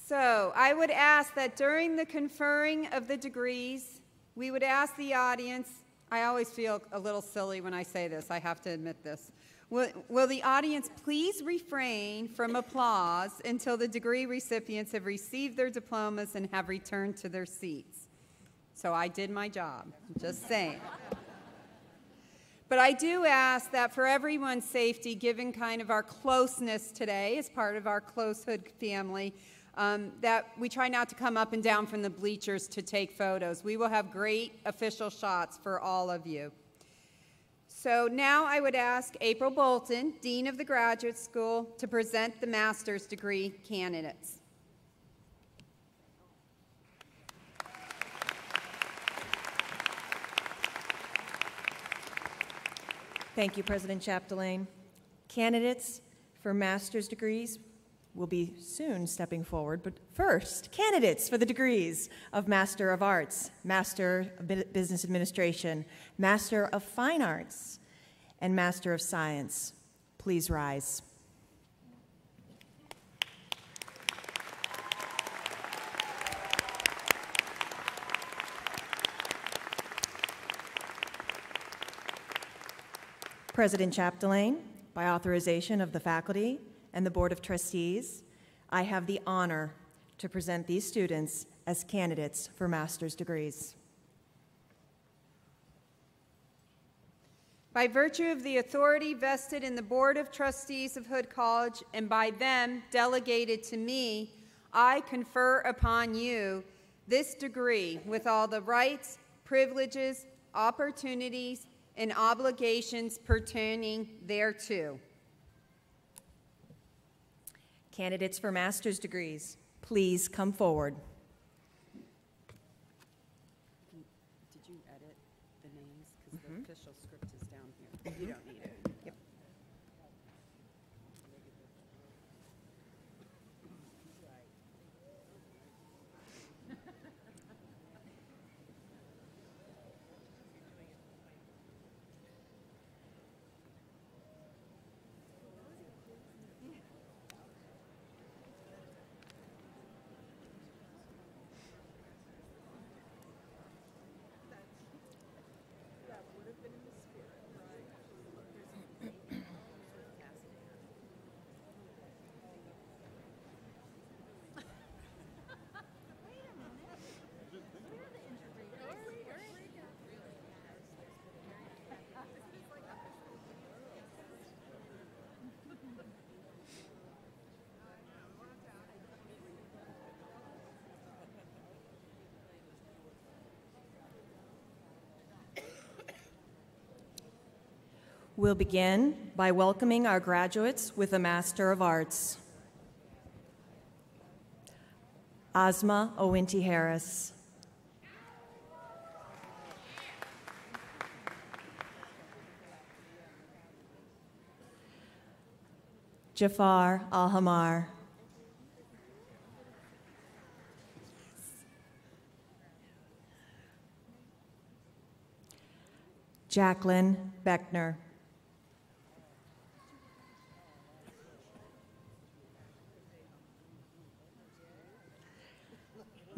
So, I would ask that during the conferring of the degrees, we would ask the audience, I always feel a little silly when I say this, I have to admit this. Will the audience please refrain from applause until the degree recipients have received their diplomas and have returned to their seats? So I did my job, just saying. But I do ask that for everyone's safety, given kind of our closeness today as part of our close Hood family, that we try not to come up and down from the bleachers to take photos. We will have great official shots for all of you. So now I would ask April Bolton, Dean of the Graduate School, to present the master's degree candidates. Thank you, President Chapdelaine. Candidates for master's degrees will be soon stepping forward, but first, candidates for the degrees of Master of Arts, Master of Business Administration, Master of Fine Arts, and Master of Science. Please rise. President Chapdelaine, by authorization of the faculty and the Board of Trustees, I have the honor to present these students as candidates for master's degrees. By virtue of the authority vested in the Board of Trustees of Hood College and by them delegated to me, I confer upon you this degree with all the rights, privileges, opportunities, and obligations pertaining thereto. Candidates for master's degrees, please come forward. Did you edit the names? Because the official script is down here. You don't need it. Yep. We'll begin by welcoming our graduates with a Master of Arts. Asma Owinti Harris. Jafar Alhamar. Jacqueline Beckner.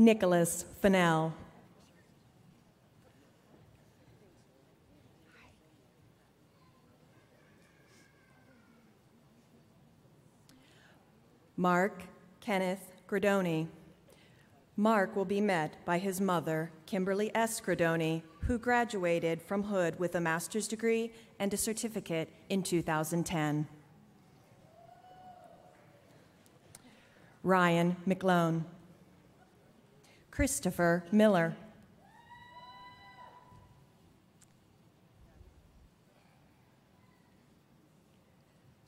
Nicholas Fennell. Mark Kenneth Gradoni. Mark will be met by his mother, Kimberly S. Gradoni, who graduated from Hood with a master's degree and a certificate in 2010. Ryan McLone. Christopher Miller.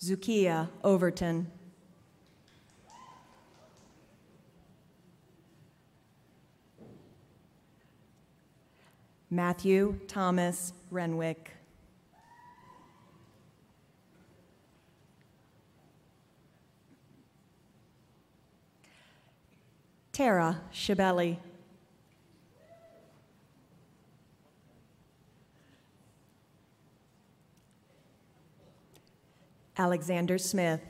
Zukia Overton. Matthew Thomas Renwick. Tara Shabelli. Alexander Smith.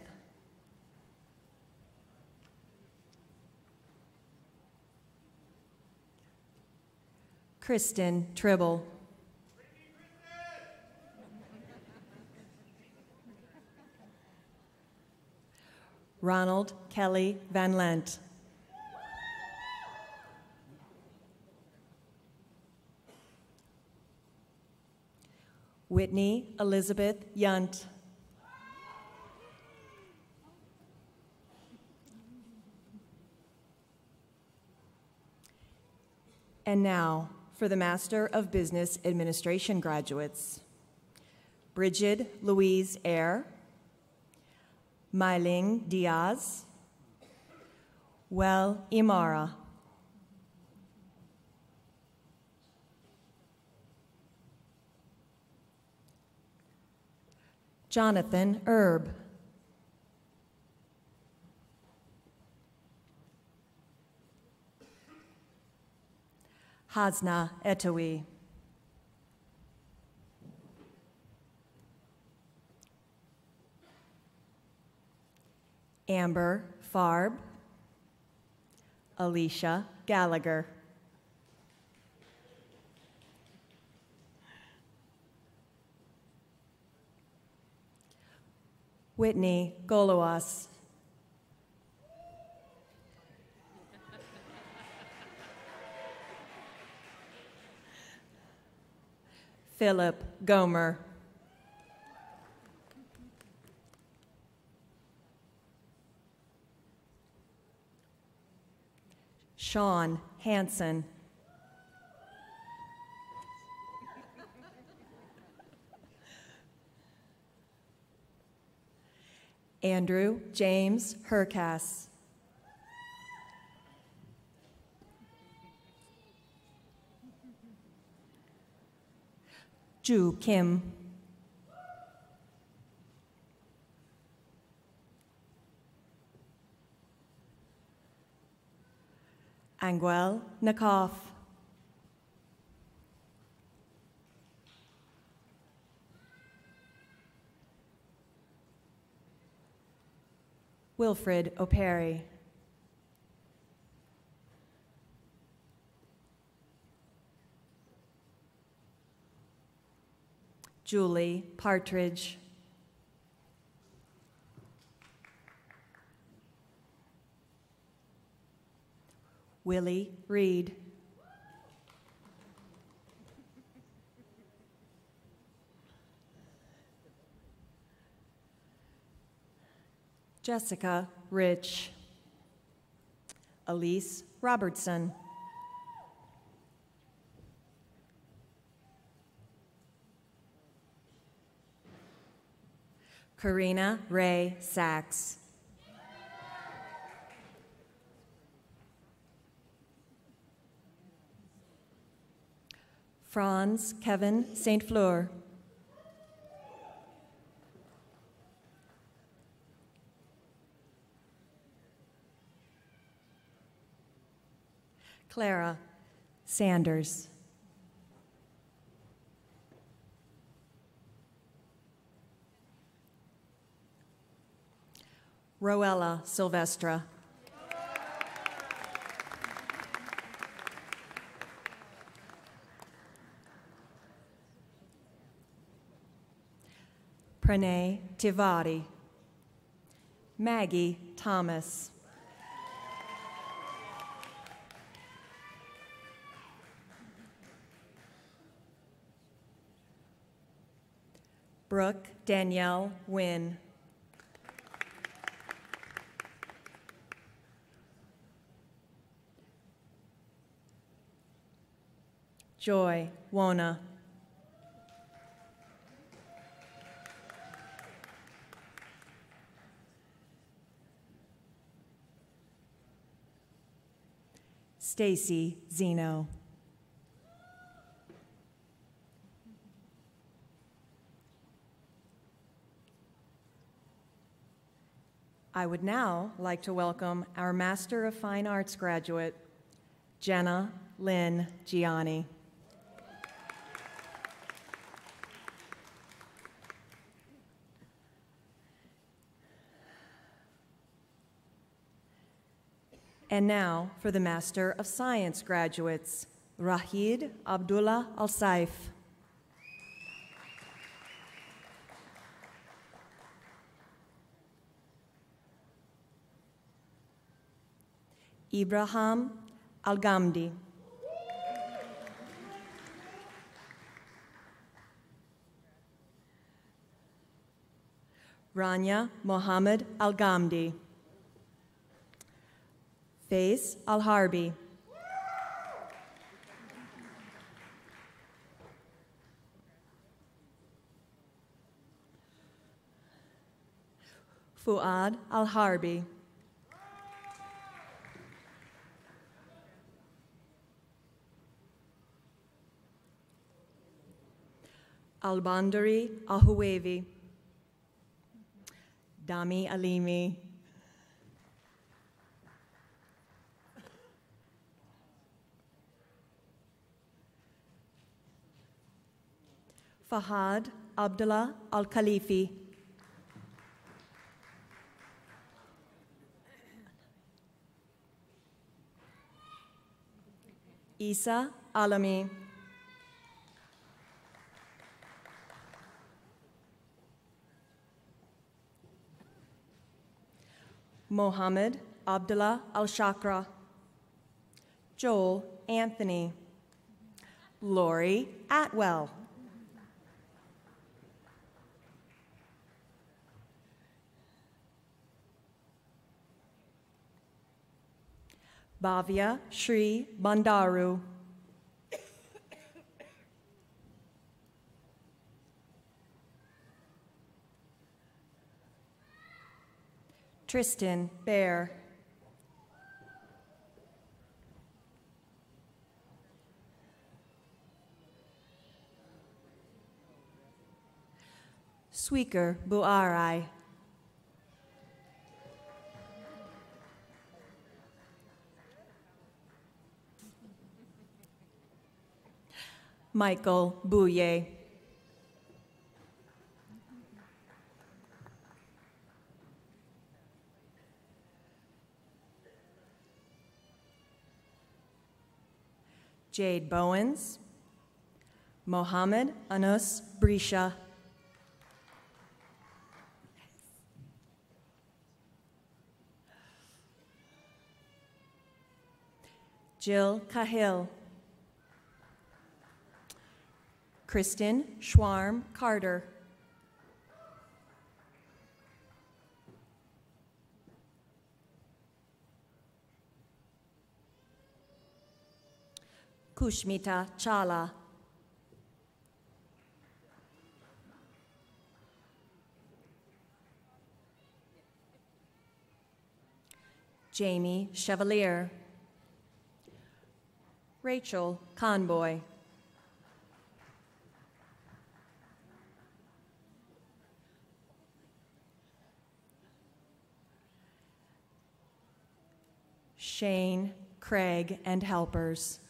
Kristen Tribble. Ronald Kelly Van Lent. Whitney Elizabeth Yunt. And now for the Master of Business Administration graduates. Bridget Louise Eyre, Mailing Diaz, Well Imara. Jonathan Erb. Hasna Etowi. Amber Farb. Alicia Gallagher. Whitney Golowas. Philip Gomer. Sean Hansen. Andrew James Hercass. Ju Kim. Angwel Nakoff. Wilfred O'Perry. Julie Partridge. Willie Reed. Jessica Rich. Elise Robertson. Karina Ray Sachs. Franz Kevin St. Fleur. Clara Sanders. Roella Silvestra. Pranay Tiwari. Maggie Thomas. Brooke Danielle Wynn. Joy Wona. Stacy Zeno. I would now like to welcome our Master of Fine Arts graduate, Jenna Lynn Gianni. And now for the Master of Science graduates, Rahid Abdullah Al-Saif. Ibrahim Al-Gamdi. Rania Mohammed Al-Gamdi. Faiz Al-Harbi. Fuad Al-Harbi. Al-Bandari Ahuwevi. Dami Alimi. Fahad Abdullah Al-Khalifi. Isa Alami. Mohammed Abdullah Al-Shakra. Joel Anthony. Lori Atwell. Bhavya Shri Bandaru. Tristan Bear. Sweeker Buarai. Michael Bouye. Jade Bowens. Mohammed Anus Brisha. Jill Cahill. Kristen Schwarm Carter. Kushmita Chala. Jamie Chevalier. Rachel Conboy. Shane, Craig, and helpers.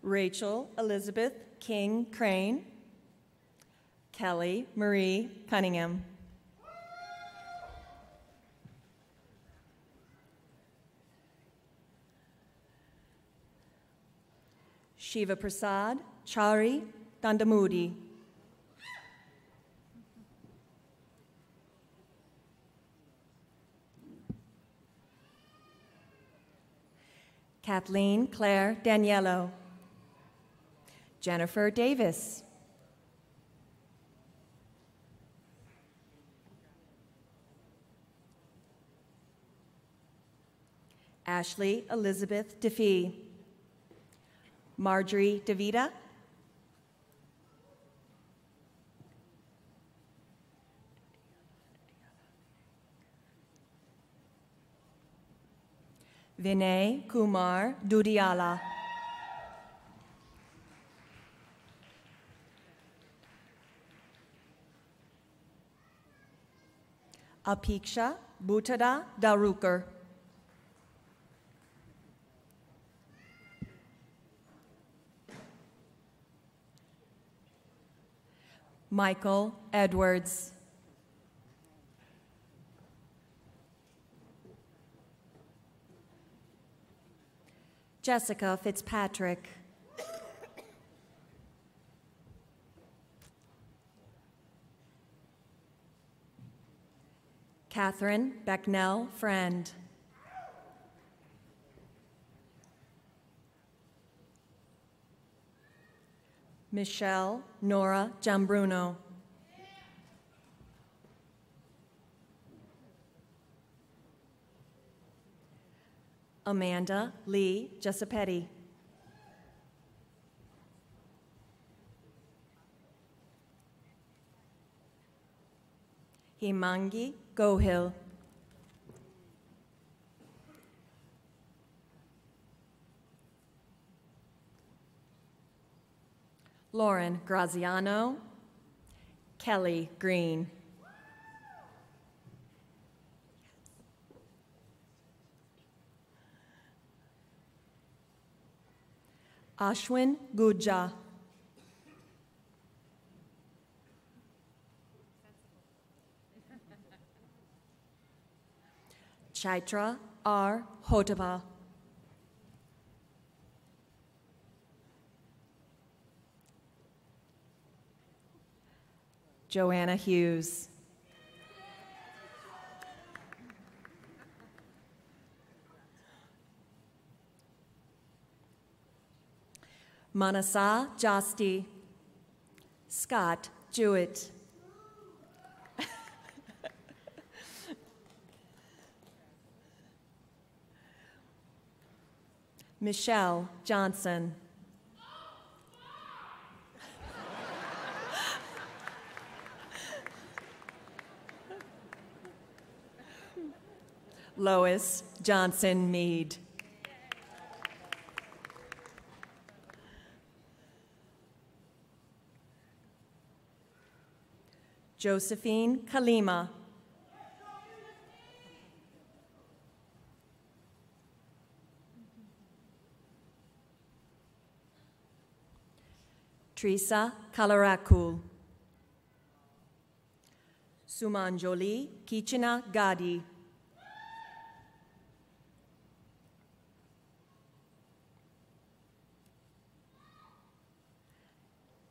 Rachel Elizabeth King Crane. Kelly Marie Cunningham. Shiva Prasad Chari Dandamudi. Kathleen Claire Daniello. Jennifer Davis. Ashley Elizabeth DeFee. Marjorie DeVita. Vinay Kumar Dudiala. Apiksha Buttada Darukar. Michael Edwards. Jessica Fitzpatrick. Catherine Becknell Friend. Michelle Nora Giambruno. Amanda Lee Giuseppetti. Himangi Gohil. Lauren Graziano. Kelly Green. Ashwin Guja. Chaitra R. Hotava. Joanna Hughes. Manasa Josti. Scott Jewett. Michelle Johnson. Lois Johnson Mead. Josephine Kalima. Teresa Kalarakul. Sumanjoli Kichana Gadi.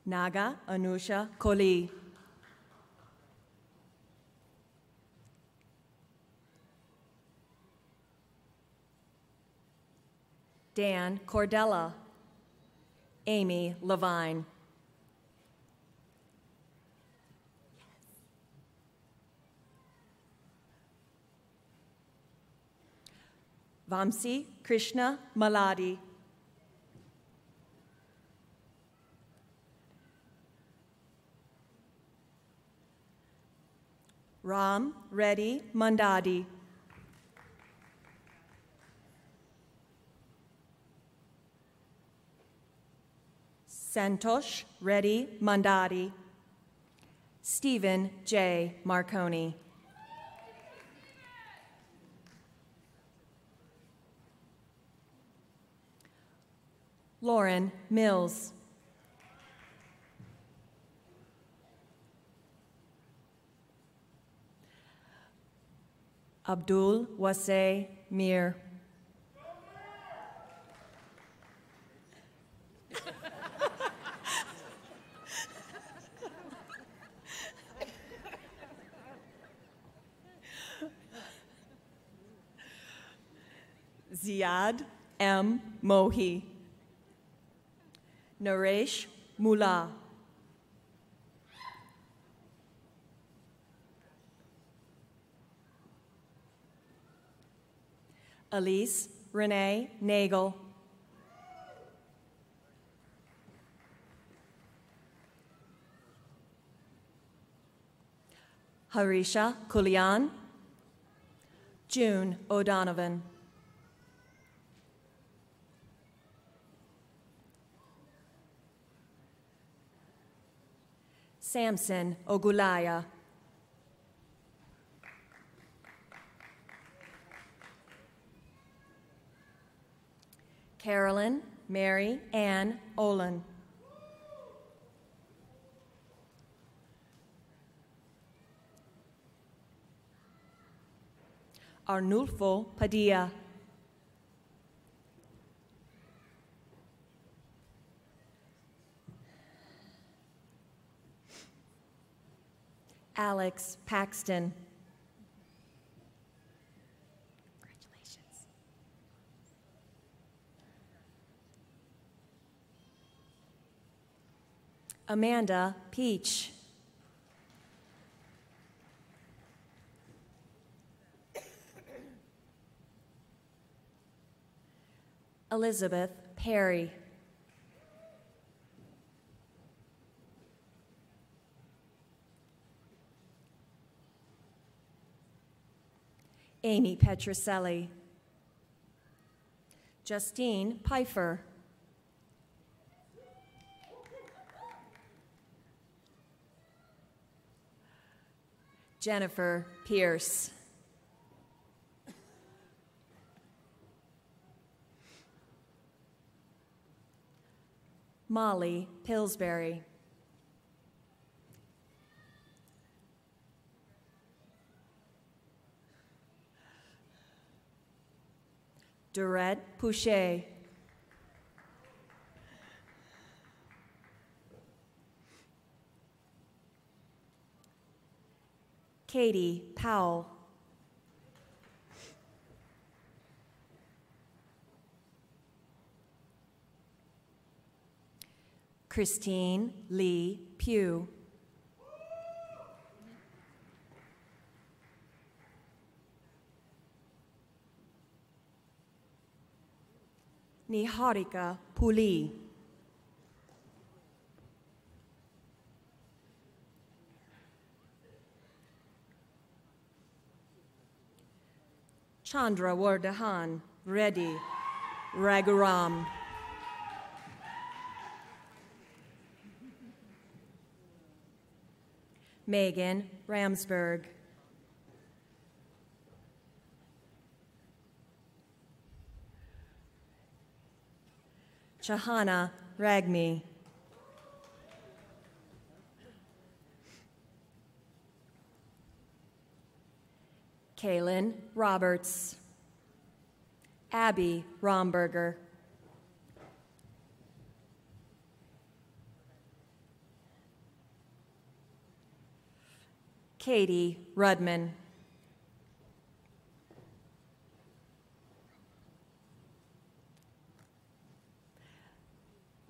Naga Anusha Koli. Dan Cordella. Amy Levine. Vamsi Krishna Maladi. Ram Reddy Mandadi. Santosh Reddy Mandadi. Stephen J. Marconi. Lauren Mills. Abdul Wase Mir. Ziad M. Mohi. Naresh Mullah. Elise Renee Nagel. Harisha Kulyan. June O'Donovan. Samson Ogulaya. Carolyn Mary Ann Olin. Arnulfo Padilla. Alex Paxton. Congratulations. Amanda Peach. Elizabeth Perry. Amy Petroselli. Justine Pfeiffer. Jennifer Pierce. Molly Pillsbury. Durette Pouchet. Katie Powell. Christine Lee Pugh. Niharika Puli. Chandra Wardahan Reddy Raghuram. Megan Ramsberg. Chahana Ragmi. Kaylin Roberts. Abby Romberger. Katie Rudman.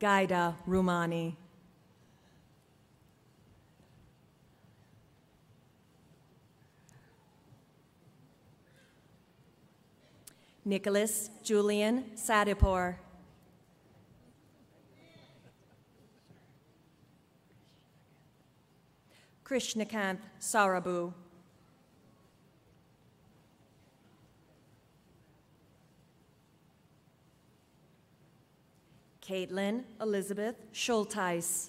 Gaida Rumani. Nicholas Julian Sadipur. Krishnakanth Sarabu. Caitlin Elizabeth Schulteis.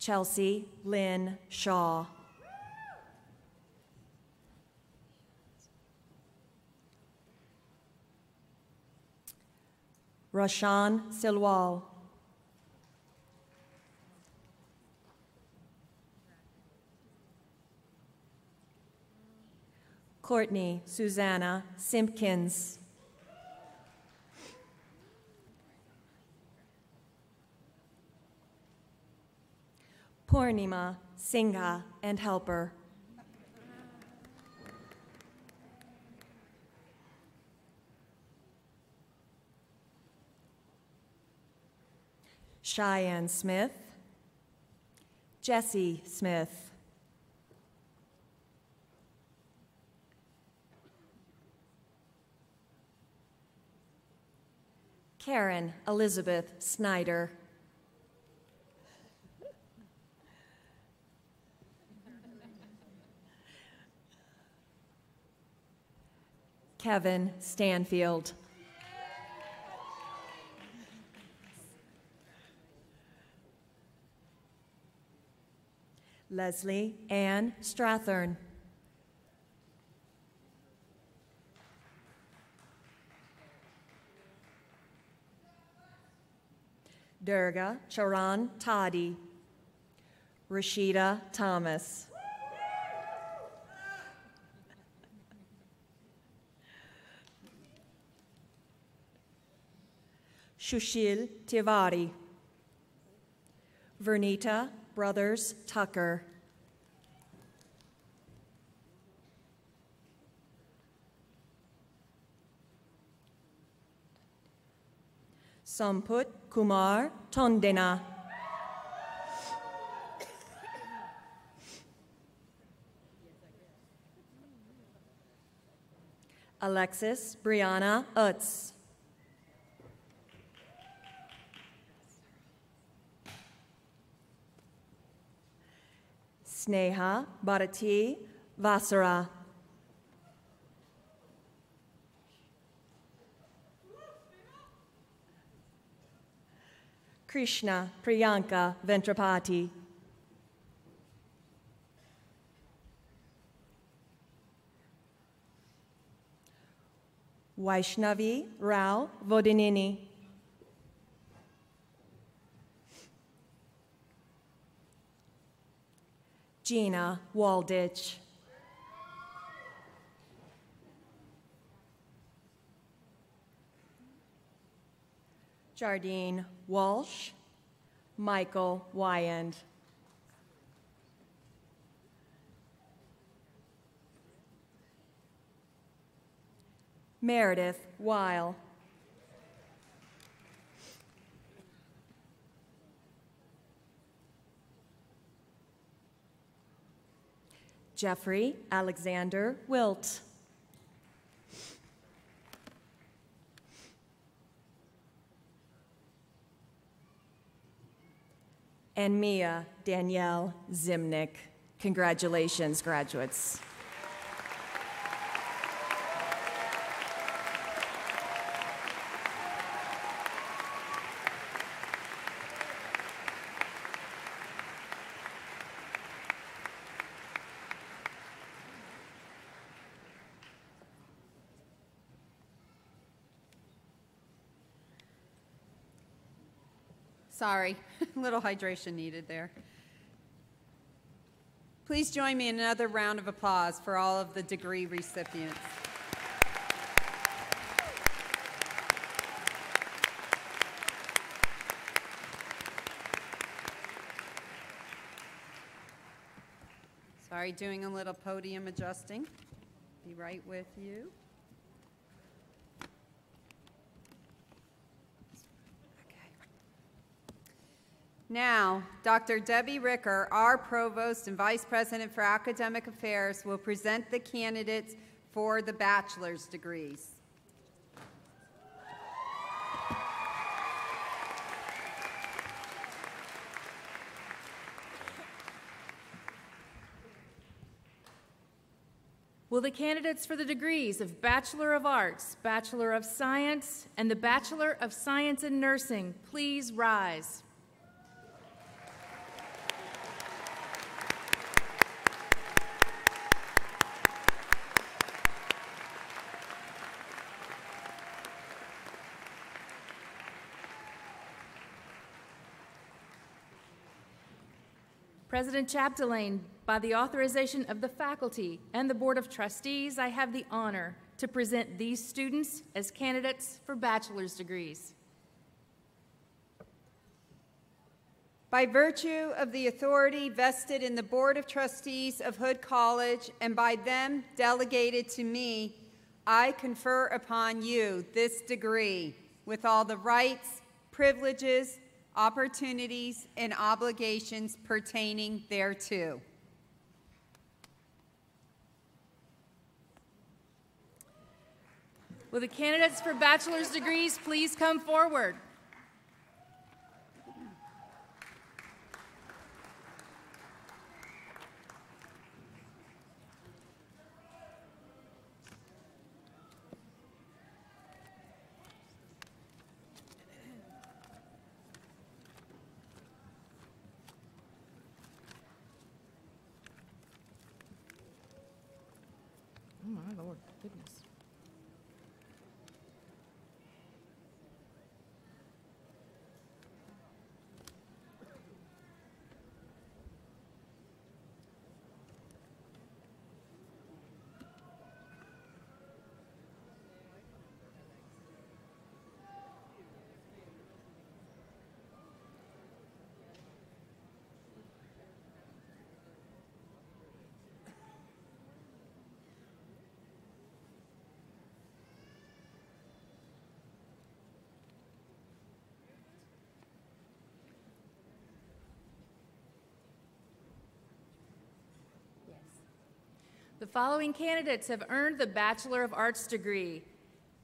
Chelsea Lynn Shaw. Rashan Silwal. Courtney Susanna Simpkins. Purnima Singha and helper. Cheyenne Smith. Jesse Smith. Karen Elizabeth Snyder. Kevin Stanfield. Leslie Ann Strathern. Durga Charan Tadi. Rashida Thomas. Shushil Tiwari. Vernita Brothers Tucker. Samput Kumar Tondena. Alexis Brianna Utz. Sneha Bharati Vasara. Krishna Priyanka Ventrapati. Vaishnavi Rao Vodinini. Gina Waldich. Jardine Walsh, Michael Wyand. Meredith Weil. Jeffrey Alexander Wilt. And Mia Danielle Zimnick. Congratulations, graduates. Sorry, a little hydration needed there. Please join me in another round of applause for all of the degree recipients. Sorry, doing a little podium adjusting. Be right with you. Now, Dr. Debbie Ricker, our Provost and Vice President for Academic Affairs, will present the candidates for the bachelor's degrees. Will the candidates for the degrees of Bachelor of Arts, Bachelor of Science, and the Bachelor of Science in Nursing please rise? President Chapdelaine, by the authorization of the faculty and the Board of Trustees, I have the honor to present these students as candidates for bachelor's degrees. By virtue of the authority vested in the Board of Trustees of Hood College and by them delegated to me, I confer upon you this degree with all the rights, privileges, opportunities, and obligations pertaining thereto. Will the candidates for bachelor's degrees please come forward? Oh my Lord, goodness. The following candidates have earned the Bachelor of Arts degree: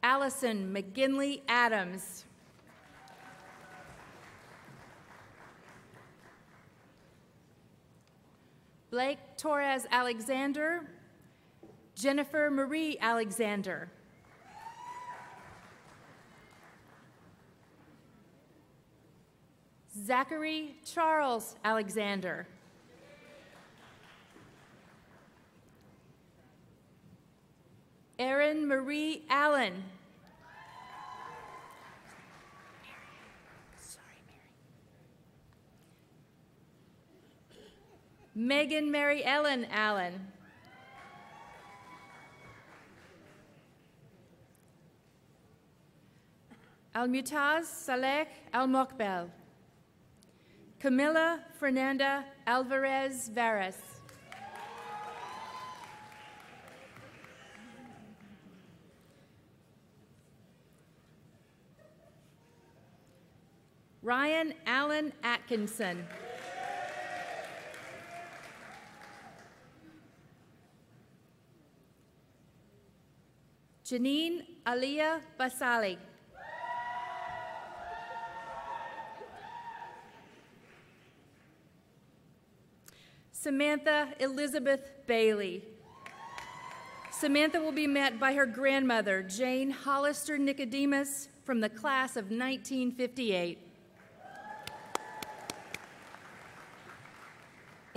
Allison McGinley Adams, Blake Torres Alexander, Jennifer Marie Alexander, Zachary Charles Alexander, Erin Marie Allen, Megan Mary Ellen Allen, Almutaz Saleh Al-Mokbel. Camila Fernanda Alvarez Varas. Ryan Allen Atkinson. Janine Aliyah Basali. Samantha Elizabeth Bailey. Samantha will be met by her grandmother, Jane Hollister Nicodemus, from the class of 1958.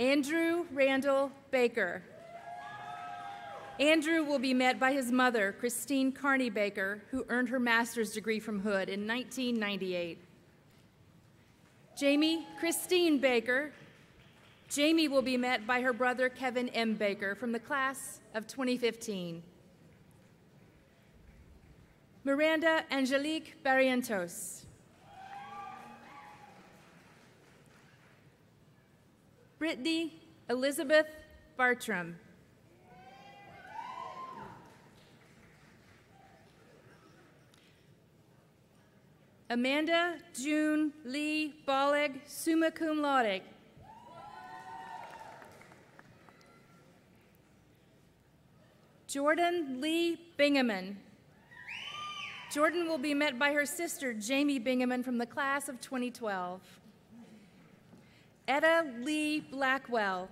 Andrew Randall Baker. Andrew will be met by his mother, Christine Carney Baker, who earned her master's degree from Hood in 1998. Jamie Christine Baker. Jamie will be met by her brother, Kevin M. Baker, from the class of 2015. Miranda Angelique Barrientos. Brittany Elizabeth Bartram. Amanda June Lee Bollig, summa cum laude. Jordan Lee Bingaman. Jordan will be met by her sister, Jamie Bingaman, from the class of 2012. Etta Lee Blackwell.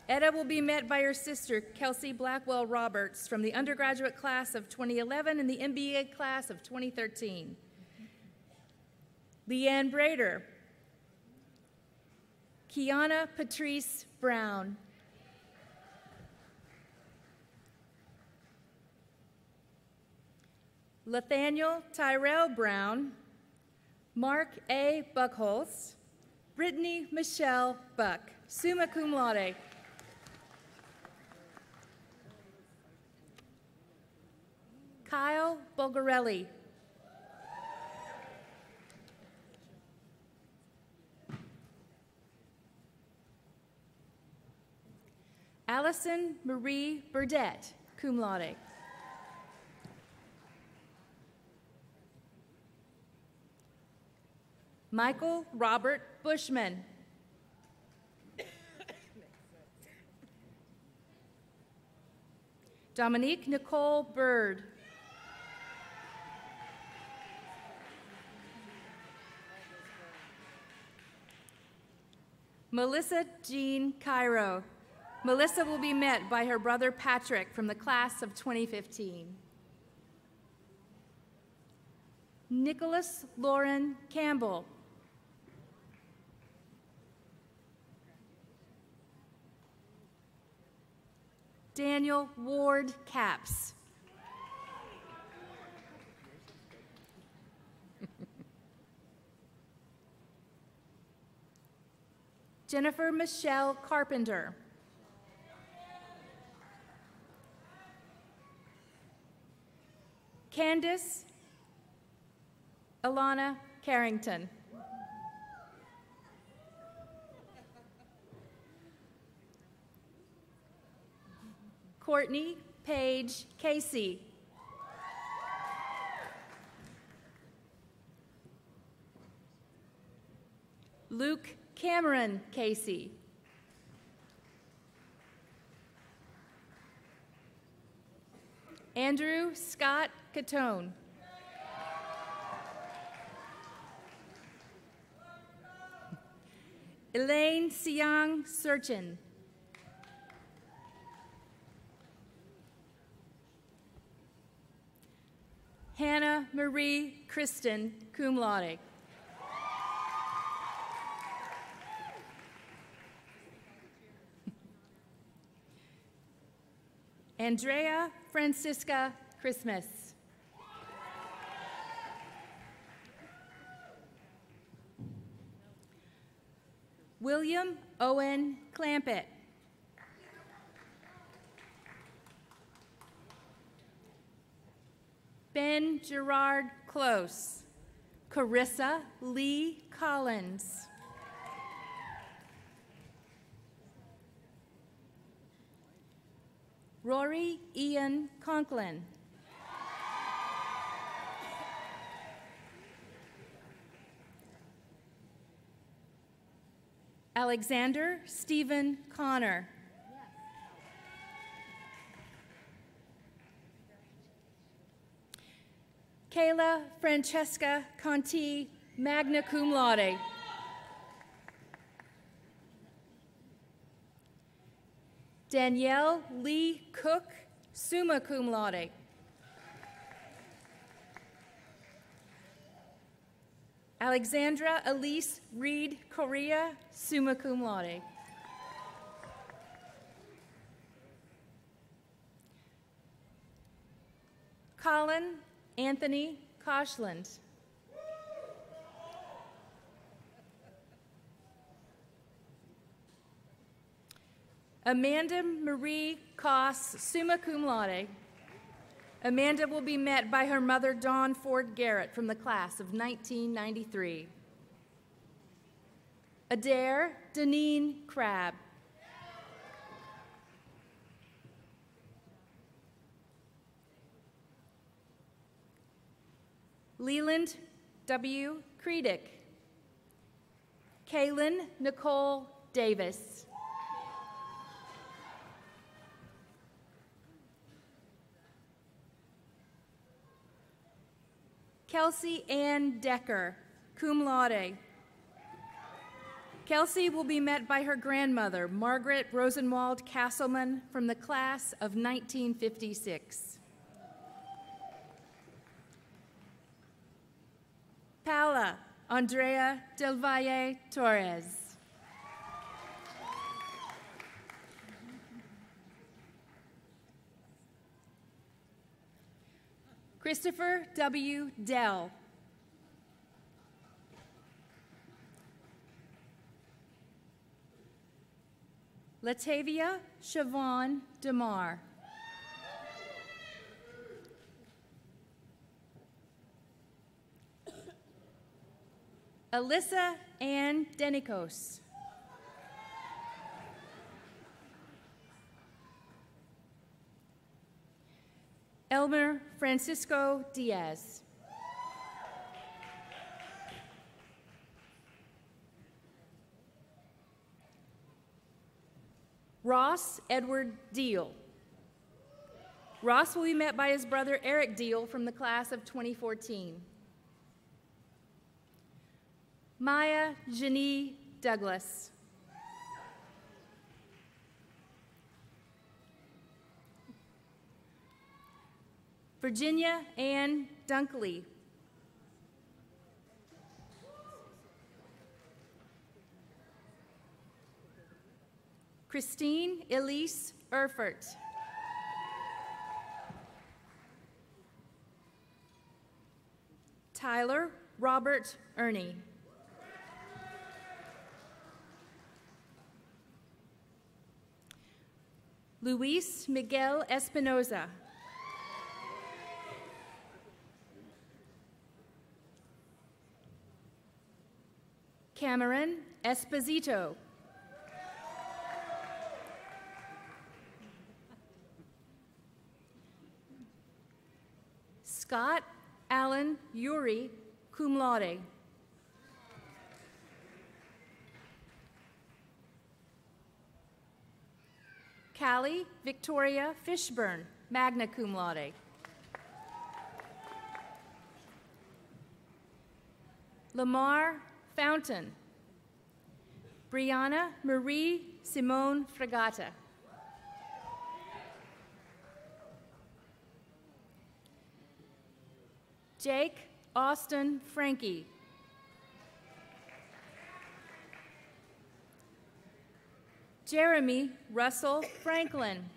Etta will be met by her sister, Kelsey Blackwell Roberts, from the undergraduate class of 2011 and the MBA class of 2013. Leanne Brader. Kiana Patrice Brown. Nathaniel Tyrell Brown. Mark A. Buckholz. Brittany Michelle Buck, summa cum laude. Kyle Bulgarelli. Allison Marie Burdette, cum laude. Michael Robert Bushman. Dominique Nicole Bird. Melissa Jean Cairo. Melissa will be met by her brother Patrick from the class of 2015. Nicholas Lauren Campbell. Daniel Ward Capps. Jennifer Michelle Carpenter. Candace Alana Carrington. Courtney Paige Casey. Luke Cameron Casey. Andrew Scott Catone. Elaine Siang Serchin. Hannah Marie Kristen, cum laude. Andrea Francisca Christmas. William Owen Clampett. Ben Ken Gerard Close. Carissa Lee Collins. Rory Ian Conklin. Alexander Stephen Connor. Kayla Francesca Conti, magna cum laude. Danielle Lee Cook, summa cum laude. Alexandra Elise Reed Correa, summa cum laude. Colin Anthony Koshland. Amanda Marie Koss, summa cum laude. Amanda will be met by her mother, Dawn Ford Garrett, from the class of 1993. Adair Deneen Crabb. Leland W. Creedick. Kaylin Nicole Davis. Kelsey Ann Decker, cum laude. Kelsey will be met by her grandmother, Margaret Rosenwald Castleman, from the class of 1956. Paula Andrea Del Valle Torres. Christopher W. Dell. Latavia Siobhan DeMar. Alyssa Ann Denikos. Elmer Francisco Diaz. Ross Edward Deal. Ross will be met by his brother Eric Deal from the class of 2014. Maya Janie Douglas. Virginia Ann Dunkley. Christine Elise Erfurt. Tyler Robert Ernie. Luis Miguel Espinoza. Cameron Esposito. Scott Allen Uri, cum laude. Callie Victoria Fishburne, magna cum laude. Lamar Fountain. Brianna Marie Simone Fregata. Jake Austin Frankie. Jeremy Russell Franklin.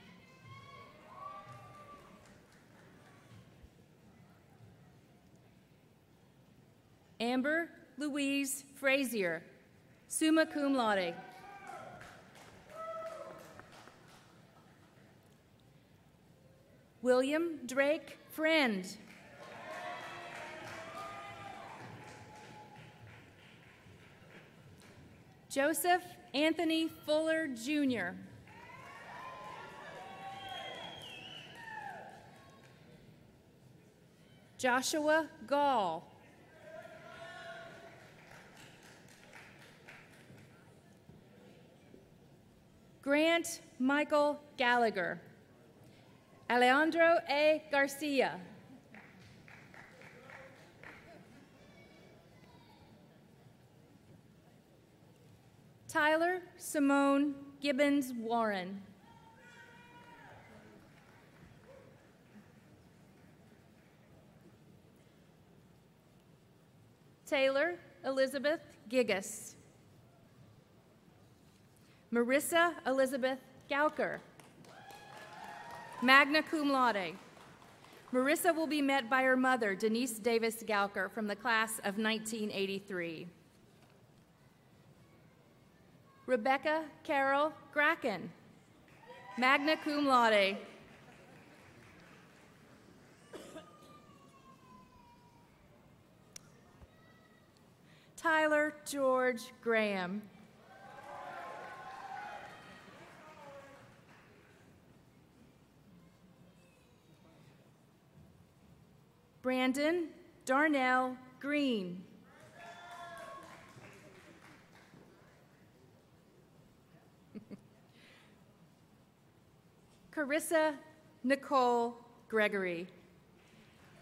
Amber Louise Frazier, summa cum laude. William Drake Friend. Joseph Anthony Fuller, Jr. Joshua Gall. Grant Michael Gallagher. Alejandro A. Garcia. Tyler Simone Gibbons Warren. Taylor Elizabeth Gigas. Marissa Elizabeth Gauker, magna cum laude. Marissa will be met by her mother, Denise Davis Gauker, from the class of 1983. Rebecca Carol Gracken, magna cum laude. Tyler George Graham. Brandon Darnell Green. Carissa Nicole Gregory.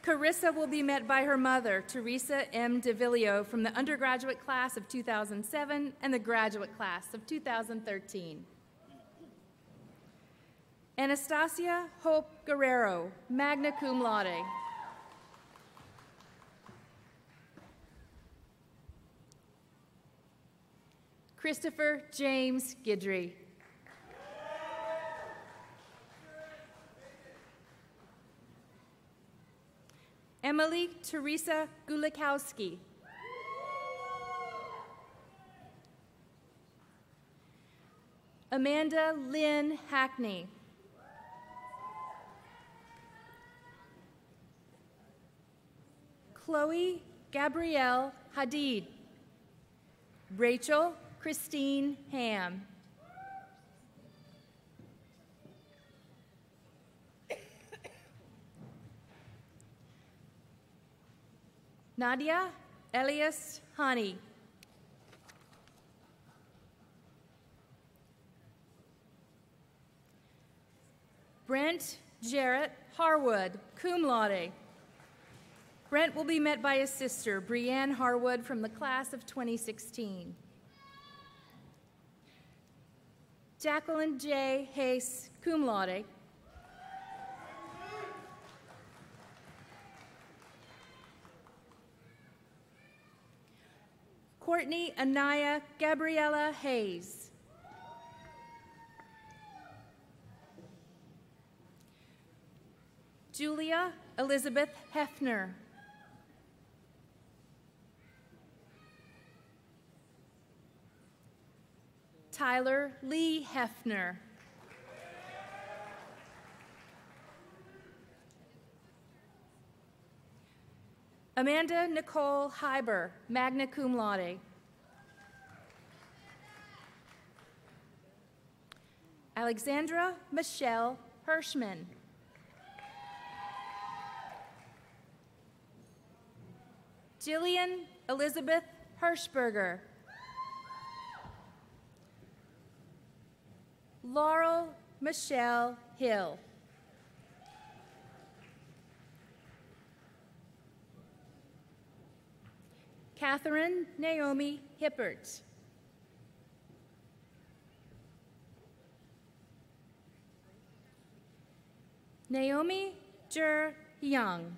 Carissa will be met by her mother, Teresa M. DeVillio, from the undergraduate class of 2007 and the graduate class of 2013. Anastasia Hope Guerrero, magna cum laude. Christopher James Gidry. Emily Teresa Gulikowski. Amanda Lynn Hackney. Chloe Gabrielle Hadid. Rachel Christine Ham. Nadia Elias Hani. Brent Jarrett Harwood, cum laude. Brent will be met by his sister, Brianne Harwood, from the class of 2016. Jacqueline J. Hayes, cum laude. Courtney Anaya Gabriella Hayes. Julia Elizabeth Hefner. Tyler Lee Hefner. Amanda Nicole Hyber, magna cum laude. Alexandra Michelle Hirschman. Jillian Elizabeth Hirschberger. Laurel Michelle Hill. Catherine Naomi Hippert. Naomi Jer Young.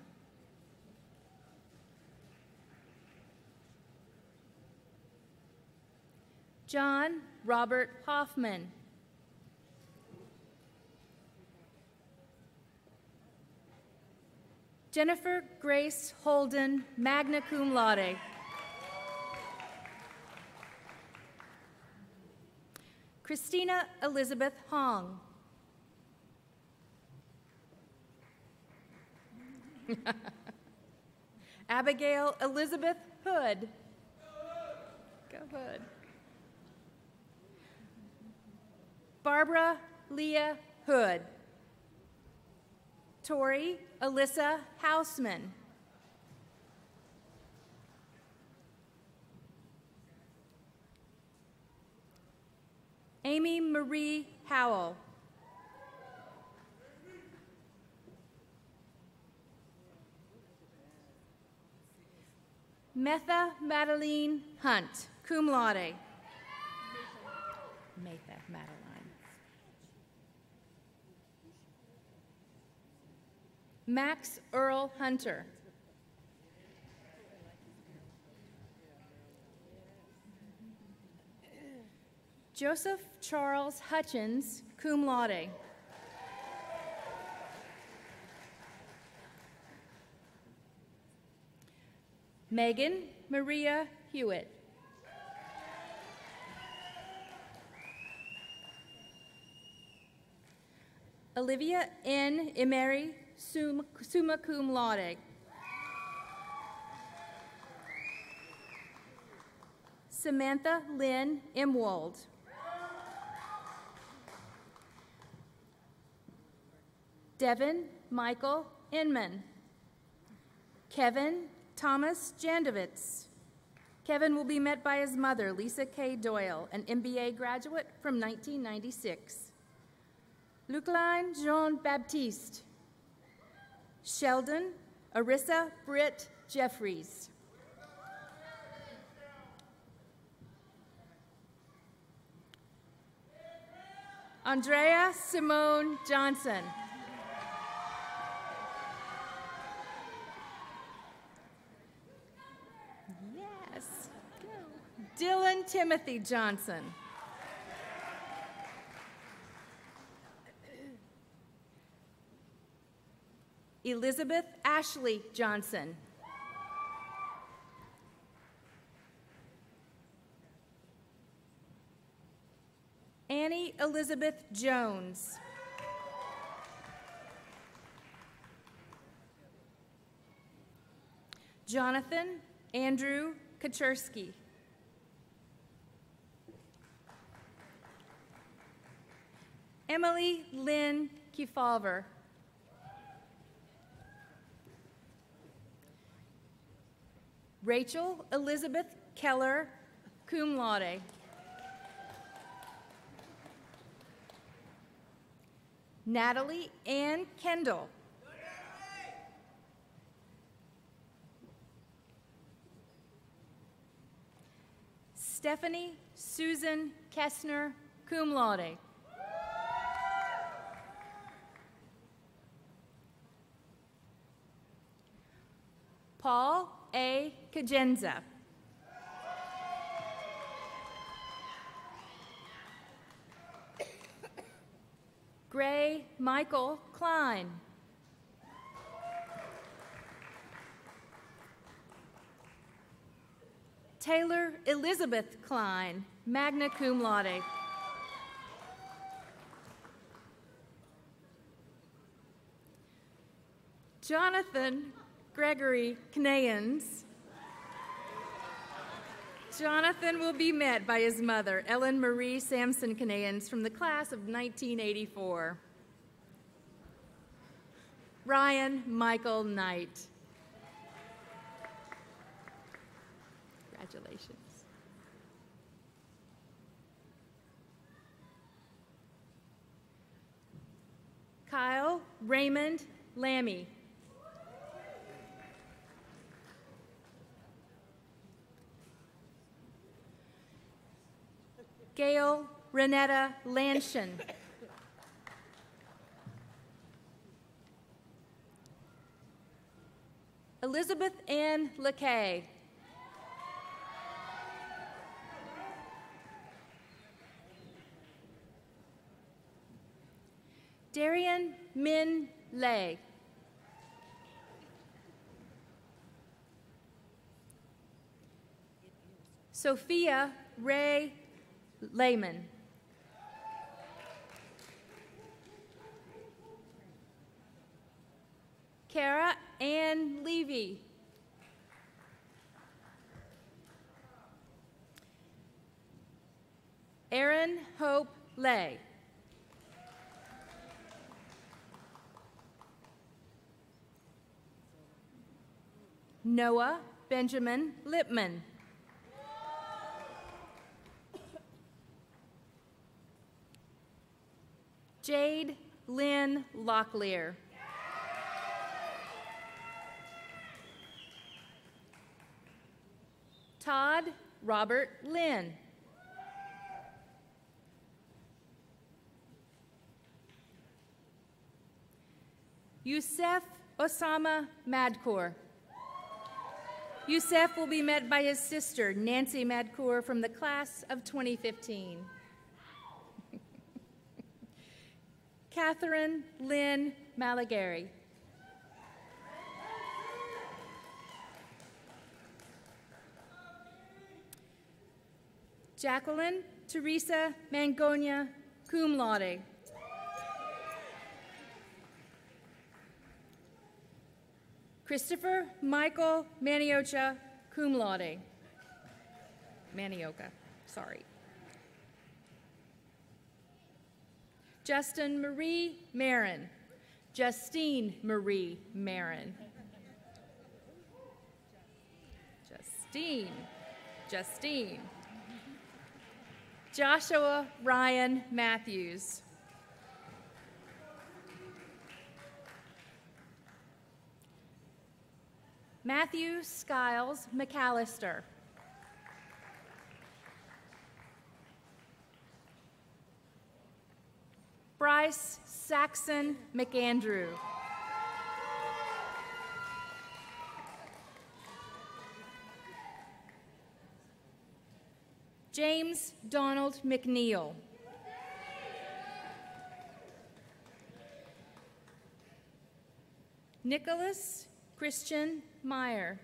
John Robert Hoffman. Jennifer Grace Holden, magna cum laude. Christina Elizabeth Hong. Abigail Elizabeth Hood. Go Hood. Barbara Leah Hood. Tori Alyssa Hausman. Amy Marie Howell. Metha Madeline Hunt, cum laude. Metha Madeline. Max Earl Hunter. Joseph Charles Hutchins, cum laude. Megan Maria Hewitt. Olivia N. Emery, summa cum laude. Samantha Lynn Imwald. Devin Michael Inman. Kevin Thomas Jandovitz. Kevin will be met by his mother, Lisa K. Doyle, an MBA graduate from 1996. Lucaline Jean Baptiste. Sheldon Arissa Britt Jeffries. Andrea Simone Johnson. Yes. Dylan Timothy Johnson. Elizabeth Ashley Johnson. Annie Elizabeth Jones. Jonathan Andrew Kaczerski. Emily Lynn Kefalver. Rachel Elizabeth Keller, cum laude. Natalie Ann Kendall. Stephanie Susan Kessner, cum laude. Paul A. Kajenza. Gray Michael Klein. Taylor Elizabeth Klein, magna cum laude. Jonathan Gregory Knayans. Jonathan will be met by his mother, Ellen Marie Sampson Knayans, from the class of 1984. Ryan Michael Knight. Congratulations. Kyle Raymond Lammy. Gail Renetta Lanshin. Elizabeth Ann LeKay. Darian Min Lay. Sophia Ray Lehman. Kara Ann Levy. Erin Hope Lay. Noah Benjamin Lipman. Jade Lynn Locklear. Todd Robert Lynn. Youssef Osama Madkour. Youssef will be met by his sister, Nancy Madkour, from the class of 2015. Catherine Lynn Malagary. Jacqueline Teresa Mangonia, cum laude. Christopher Michael Maniocha, cum laude. Manioka, sorry. Justin Marie Marin. Justine Marie Marin. Justine. Joshua Ryan Matthews. Matthew Skiles McAllister. Bryce Saxon McAndrew. James Donald McNeil. Nicholas Christian Meyer.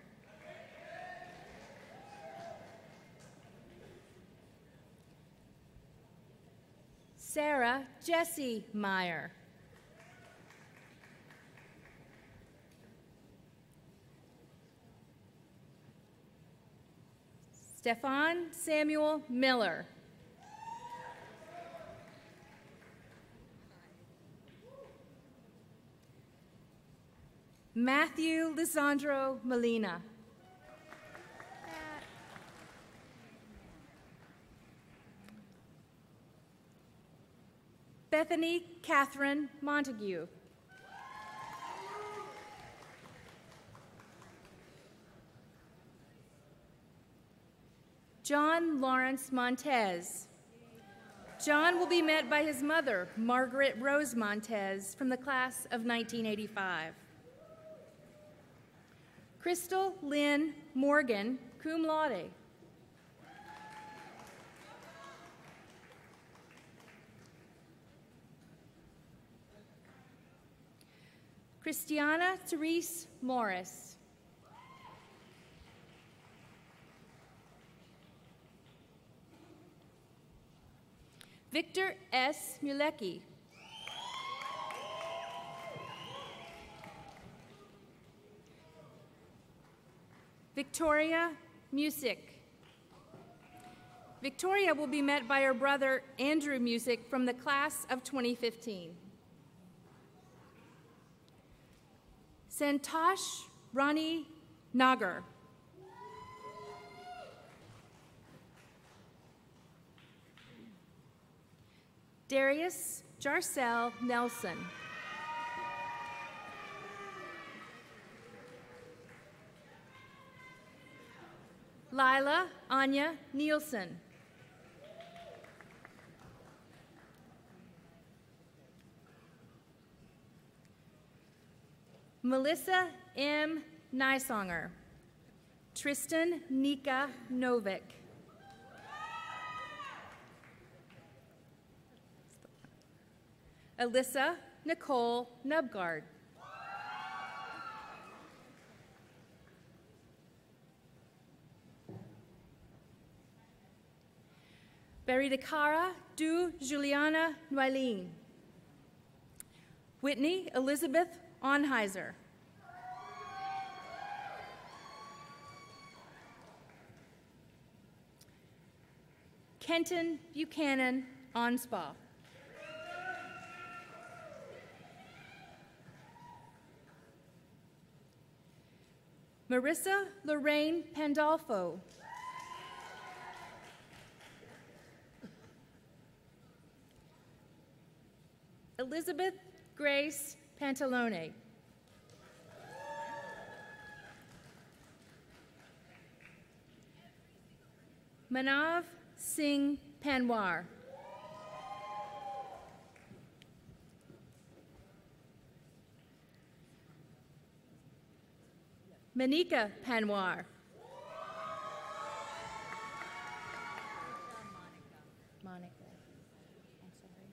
Sarah Jessie Meyer. Stefan Samuel Miller. Matthew Lisandro Molina. Bethany Catherine Montague. John Lawrence Montez. John will be met by his mother, Margaret Rose Montez, from the class of 1985. Crystal Lynn Morgan, cum laude. Christiana Therese Morris. Victor S. Mulecki. Victoria Music. Victoria will be met by her brother Andrew Music from the class of 2015. Santosh Rani Nagar. Darius Jarcel Nelson. Lila Anya Nielsen. Melissa M. Nysonger. Tristan Nika Novik. Alyssa Nicole Nubgard. Beridakara Du Juliana Nuailin. Whitney Elizabeth Onheiser. Kenton Buchanan Onspa. Marissa Lorraine Pandolfo. Elizabeth Grace Pantalone. Manav Singh Panwar. Manika Panwar. Monica. I'm sorry.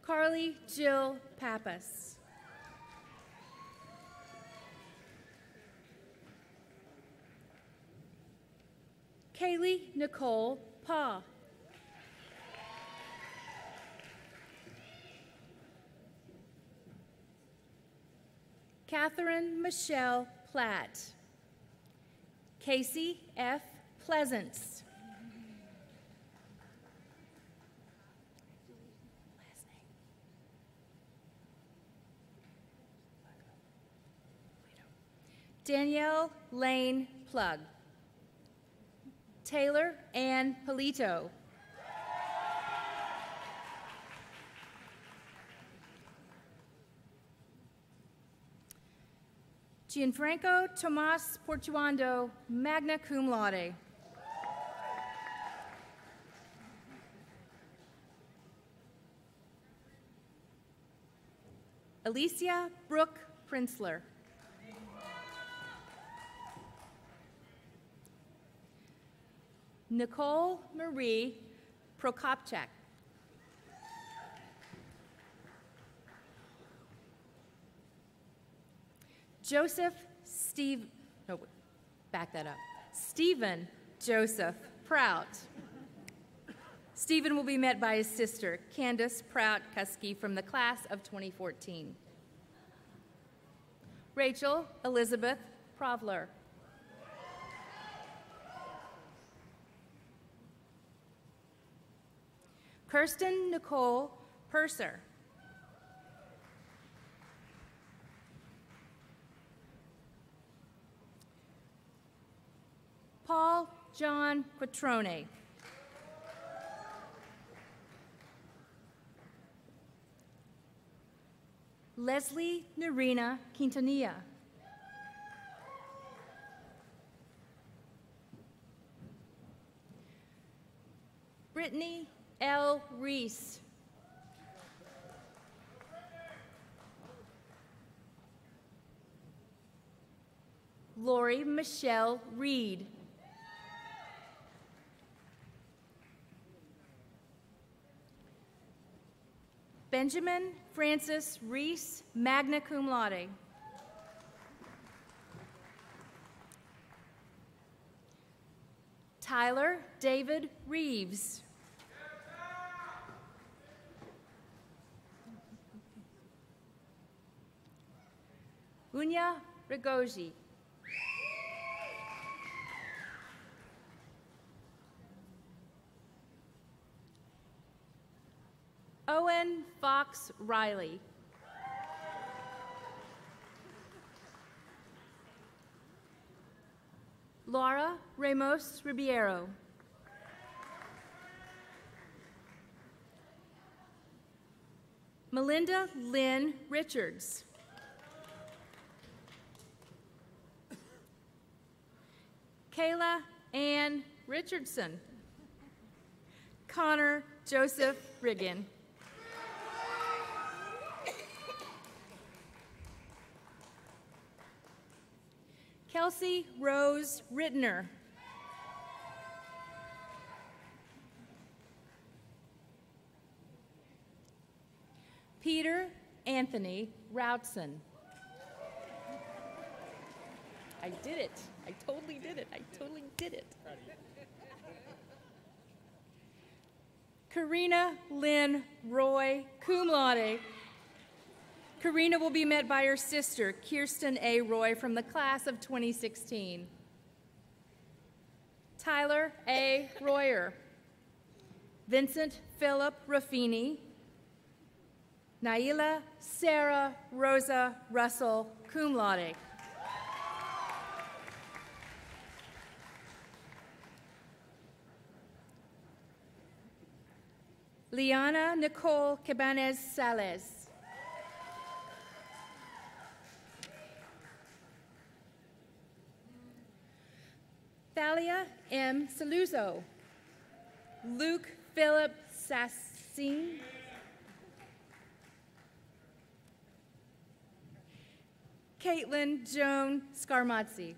Carly Jill Pappas. Kaylee Nicole Pa. Catherine Michelle Platt. Casey F. Pleasance. Danielle Lane Plug. Taylor Ann Polito. Gianfranco Tomas Portuando, magna cum laude. Alicia Brooke Prinzler. Nicole Marie Prokopchak. Joseph Steve, no, back that up. Stephen Joseph Prout. Stephen will be met by his sister, Candace Prout Kuski, from the class of 2014. Rachel Elizabeth Provler. Kirsten Nicole Purser. Paul John Quattrone. Leslie Narina Quintanilla. Brittany L. Reese. Lori Michelle Reed. Benjamin Francis Reese, magna cum laude. Tyler David Reeves. Unya Rigoji. Owen Fox Riley. Laura Ramos Ribeiro. Melinda Lynn Richards. Kayla Ann Richardson. Connor Joseph Riggin. Kelsey Rose Rittner. Peter Anthony Routson. I did it. I totally did it. I totally did it. Karina Lynn Roy, cum laude. Karina will be met by her sister, Kirsten A. Roy, from the class of 2016. Tyler A. Royer. Vincent Philip Raffini. Naila Sarah Rosa Russell, cum laude. Liana Nicole Cabanez Sales. Thalia M. Saluzzo. Luke Philip Sassin. Caitlin Joan Scarmazzi.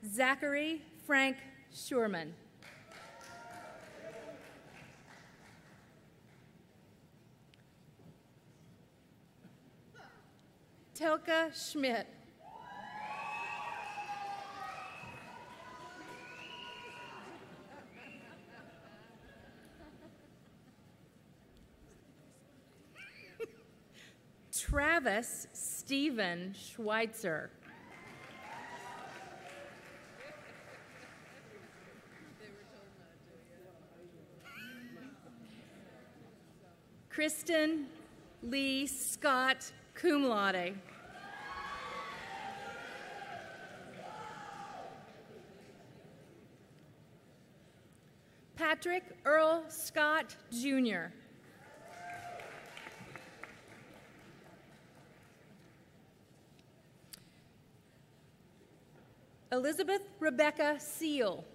Zachary Frank Schurman. Telka Schmidt. Travis Stephen Schweitzer. Kristen Lee Scott, cum laude. Patrick Earl Scott, Jr. Elizabeth Rebecca Seal.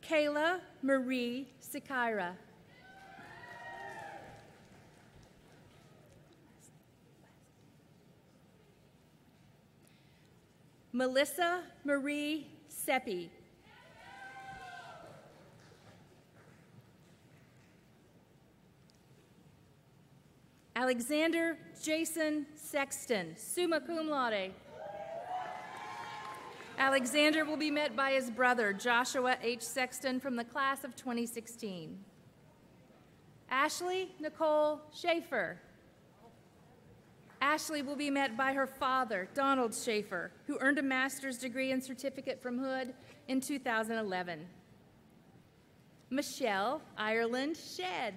Kayla Marie Sikaira. Melissa Marie Seppi. Alexander Jason Sexton, summa cum laude. Alexander will be met by his brother, Joshua H. Sexton, from the class of 2016. Ashley Nicole Schaefer. Ashley will be met by her father, Donald Schaefer, who earned a master's degree and certificate from Hood in 2011. Michelle Ireland Shedd.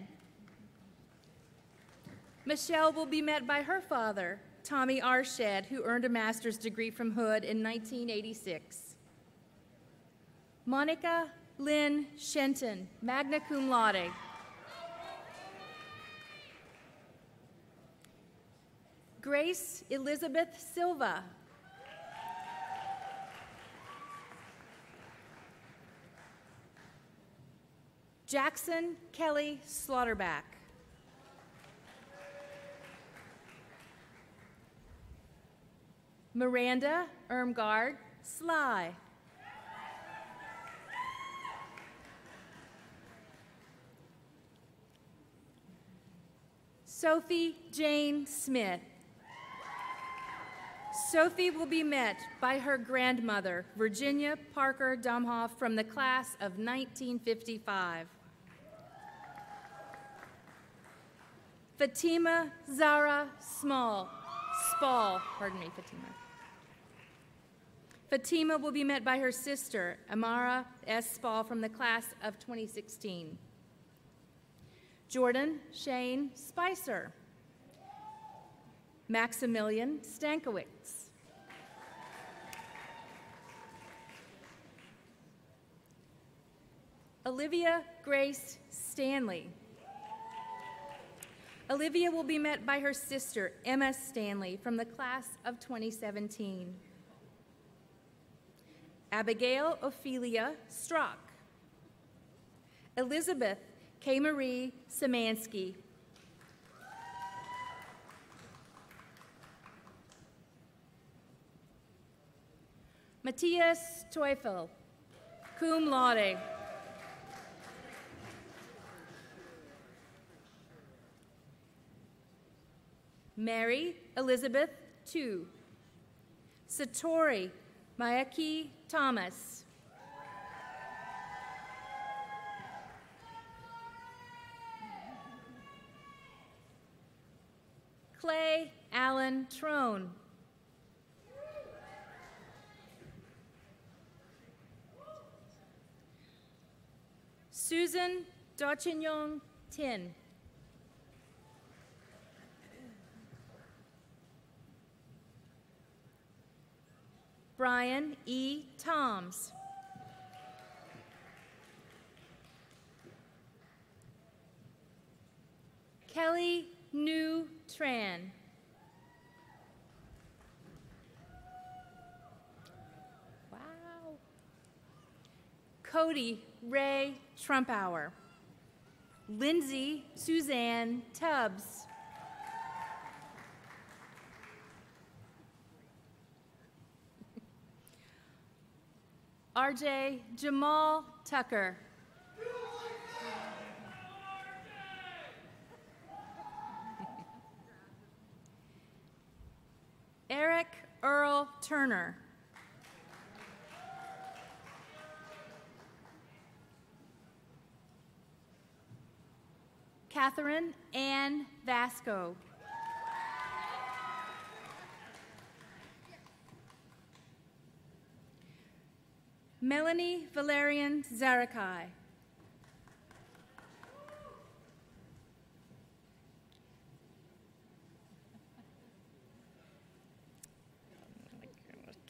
Michelle will be met by her father, Tommy R. Shedd, who earned a master's degree from Hood in 1986. Monica Lynn Shenton, magna cum laude. Grace Elizabeth Silva. Jackson Kelly Slaughterback. Miranda Ermgard Sly. Sophie Jane Smith. Sophie will be met by her grandmother, Virginia Parker Domhoff, from the class of 1955. Fatima Zara Spall, Fatima. Fatima will be met by her sister, Amara S. Spall, from the class of 2016. Jordan Shane Spicer. Maximilian Stankiewicz. Olivia Grace Stanley. Olivia will be met by her sister, Emma Stanley, from the class of 2017. Abigail Ophelia Strock. Elizabeth K. Marie Samansky. Matthias Teufel, cum laude. Mary Elizabeth Tu. Satori Mayaki Thomas. Clay Allen Trone. Susan Dochinyong Tin. Brian E. Toms. Kelly Nu Tran. Wow. Cody Ray Trumpauer. Lindsay Suzanne Tubbs. RJ Jamal Tucker. Eric Earl Turner. Catherine Ann Vasco. Melanie Valerian Zarakai.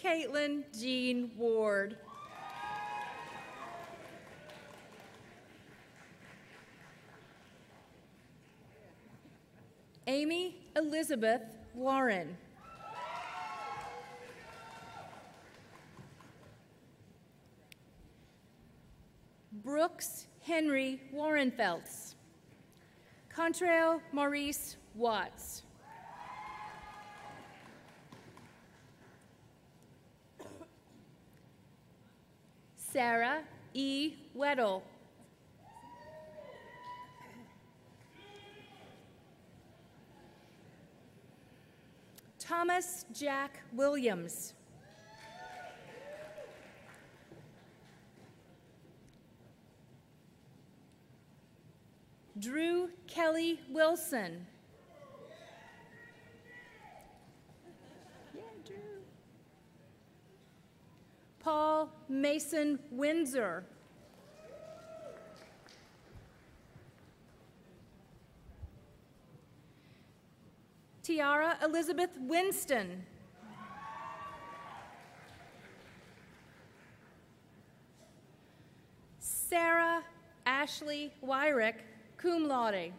Caitlin Jean Ward. Amy Elizabeth Warren. Brooks Henry Warrenfelts. Contrail Maurice Watts. Sarah E. Weddle. Thomas Jack Williams. Drew Kelly Wilson. Paul Mason Windsor. Tiara Elizabeth Winston. Sarah Ashley Wyrick, cum laude.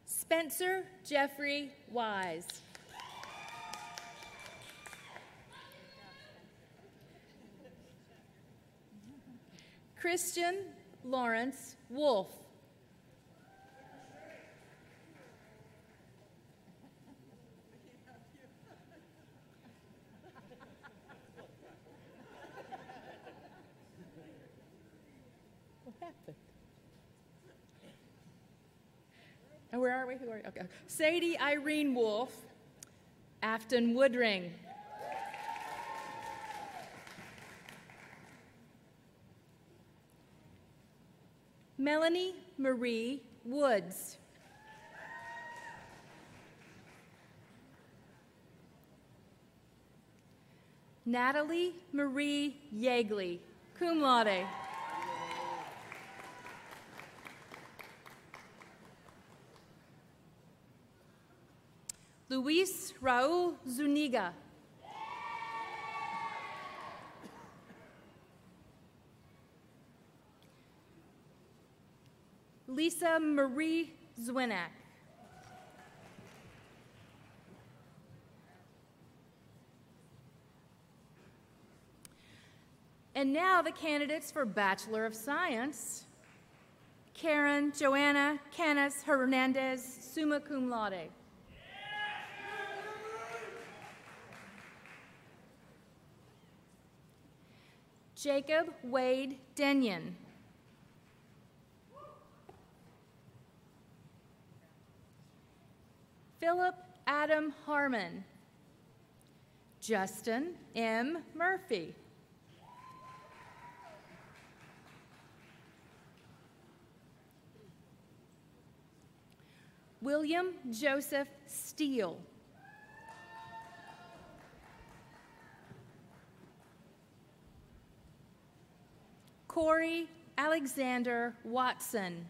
Spencer Jeffrey Wise. Christian Lawrence Wolf. What happened? And where are we? Who are we? Okay. Sadie Irene Wolf, Afton Woodring. Melanie Marie Woods. Natalie Marie Yeagley, cum laude. Luis Raul Zuniga. Lisa Marie Zwinak. And now the candidates for Bachelor of Science. Karen Joanna Canas Hernandez, summa cum laude. Jacob Wade Denyon. Philip Adam Harmon. Justin M. Murphy. William Joseph Steele. Corey Alexander Watson.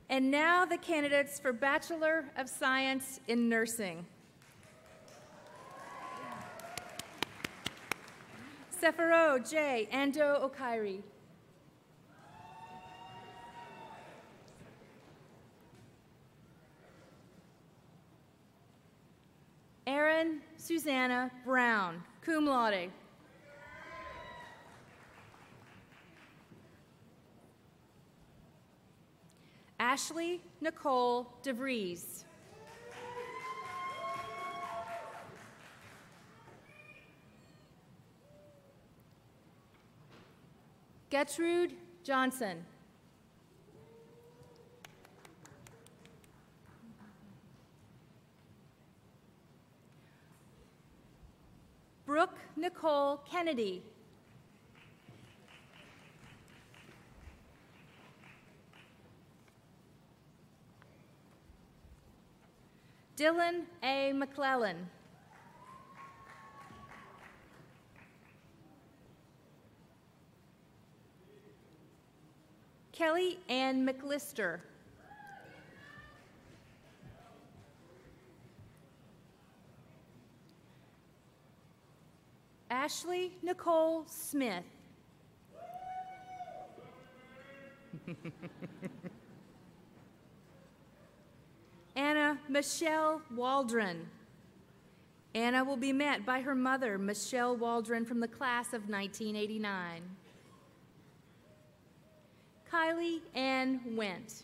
And now the candidates for Bachelor of Science in Nursing. Sefero J. Ando Okairi. Erin Susanna Brown, cum laude. Ashley Nicole DeVries. Gertrude Johnson. Brooke Nicole Kennedy. Dylan A. McClellan. Kelly Ann McLister. Ashley Nicole Smith. Anna Michelle Waldron. Anna will be met by her mother, Michelle Waldron, from the class of 1989. Kylie Ann Went.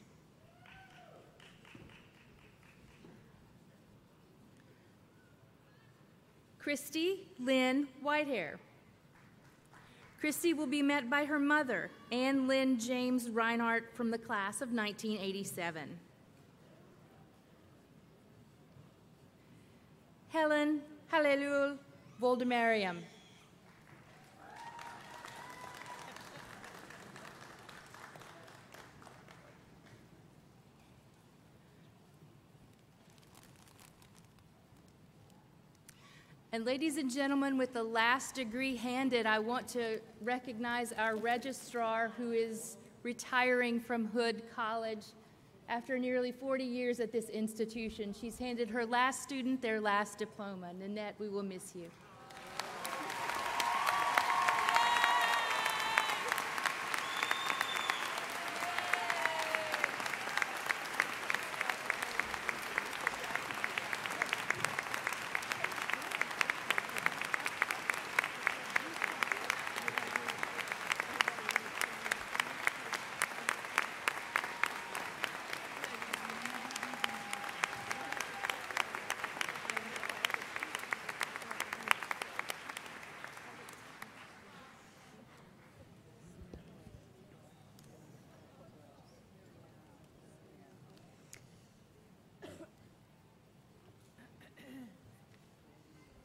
Christy Lynn Whitehair. Christy will be met by her mother, Ann Lynn James Reinhardt, from the class of 1987. Helen Halelul Voldemariam. And ladies and gentlemen, with the last degree handed, I want to recognize our registrar who is retiring from Hood College after nearly 40 years at this institution. She's handed her last student their last diploma. Nanette, we will miss you.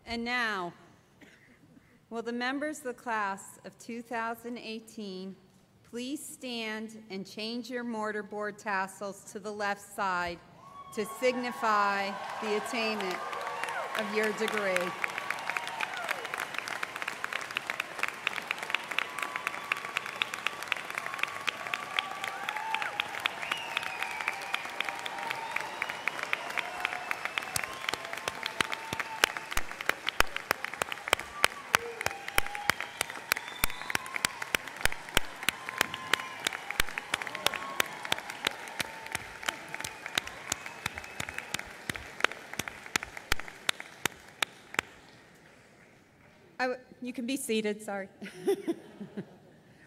And now, will the members of the class of 2018 please stand and change your mortarboard tassels to the left side to signify the attainment of your degree. You can be seated, sorry.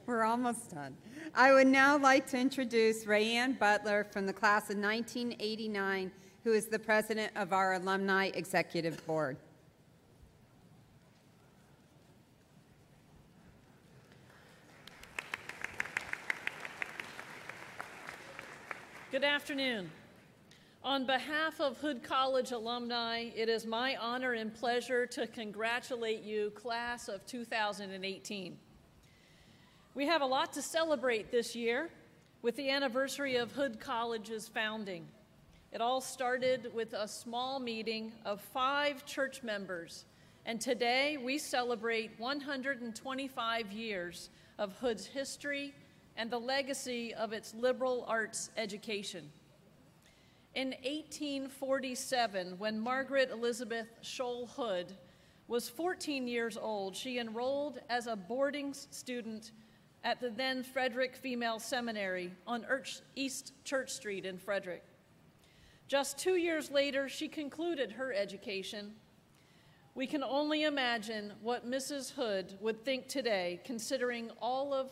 We're almost done. I would now like to introduce Rayanne Butler from the class of 1989, who is the president of our Alumni Executive Board. Good afternoon. On behalf of Hood College alumni, it is my honor and pleasure to congratulate you, class of 2018. We have a lot to celebrate this year with the anniversary of Hood College's founding. It all started with a small meeting of 5 church members, and today we celebrate 125 years of Hood's history and the legacy of its liberal arts education. In 1847, when Margaret Elizabeth Scholl Hood was 14 years old, she enrolled as a boarding student at the then Frederick Female Seminary on East Church Street in Frederick. Just 2 years later, she concluded her education. We can only imagine what Mrs. Hood would think today, considering all of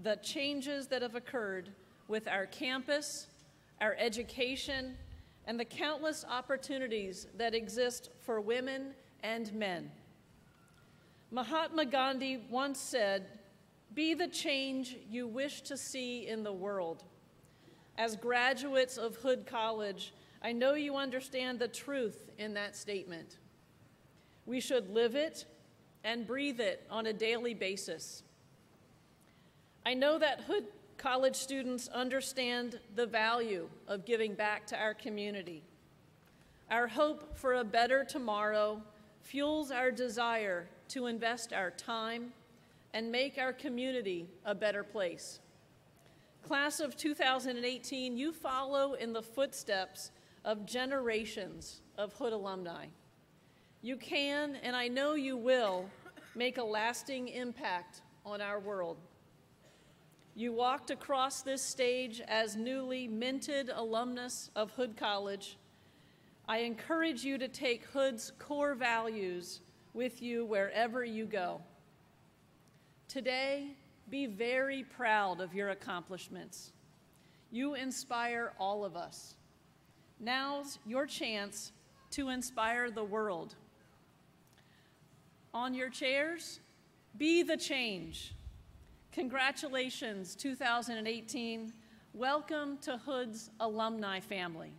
the changes that have occurred with our campus, our education, and the countless opportunities that exist for women and men. Mahatma Gandhi once said, "Be the change you wish to see in the world." As graduates of Hood College, I know you understand the truth in that statement. We should live it and breathe it on a daily basis. I know that Hood College students understand the value of giving back to our community. Our hope for a better tomorrow fuels our desire to invest our time and make our community a better place. Class of 2018, you follow in the footsteps of generations of Hood alumni. You can, and I know you will, make a lasting impact on our world. You walked across this stage as newly minted alumnus of Hood College. I encourage you to take Hood's core values with you wherever you go. Today, be very proud of your accomplishments. You inspire all of us. Now's your chance to inspire the world. On your chairs, be the change. Congratulations, 2018. Welcome to Hood's alumni family.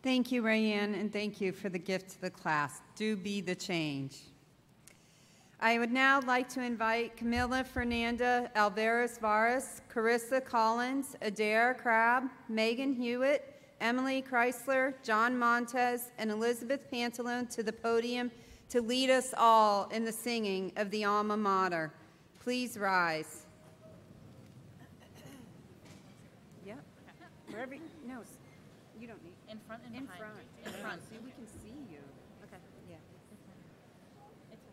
Thank you, Rayanne, and thank you for the gift to the class. Do be the change. I would now like to invite Camila Fernanda Alvarez Varas, Carissa Collins, Adair Crabb, Megan Hewitt, Emily Chrysler, John Montez, and Elizabeth Pantalone to the podium to lead us all in the singing of the Alma Mater. Please rise. Yep. Wherever. No, you don't need. In front and In behind. front. In front. So we can see you. Okay. Yeah. Thank you.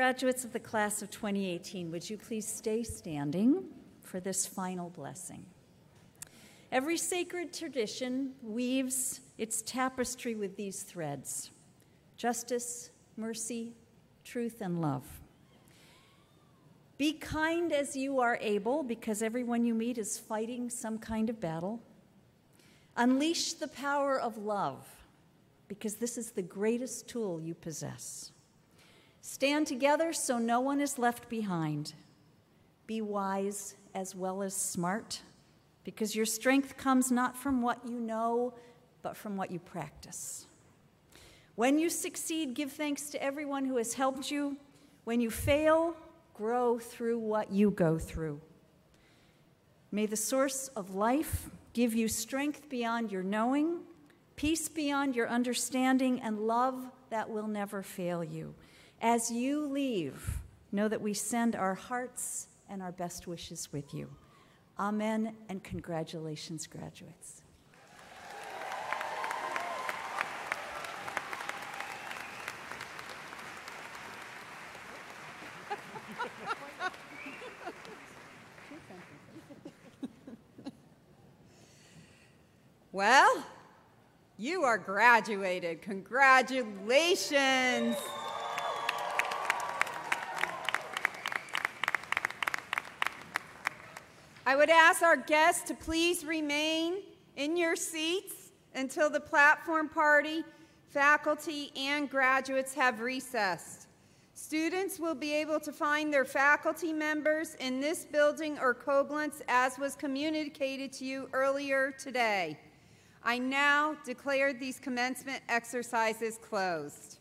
Graduates of the class of 2018, would you please stay standing for this final blessing? Every sacred tradition weaves its tapestry with these threads: justice, mercy, truth, and love. Be kind as you are able, because everyone you meet is fighting some kind of battle. Unleash the power of love, because this is the greatest tool you possess. Stand together so no one is left behind. Be wise as well as smart, because your strength comes not from what you know, but from what you practice. When you succeed, give thanks to everyone who has helped you. When you fail, grow through what you go through. May the source of life give you strength beyond your knowing, peace beyond your understanding, and love that will never fail you. As you leave, know that we send our hearts and our best wishes with you. Amen, and congratulations, graduates. Well, you are graduated. Congratulations. I would ask our guests to please remain in your seats until the platform party, faculty, and graduates have recessed. Students will be able to find their faculty members in this building or Koblenz, as was communicated to you earlier today. I now declare these commencement exercises closed.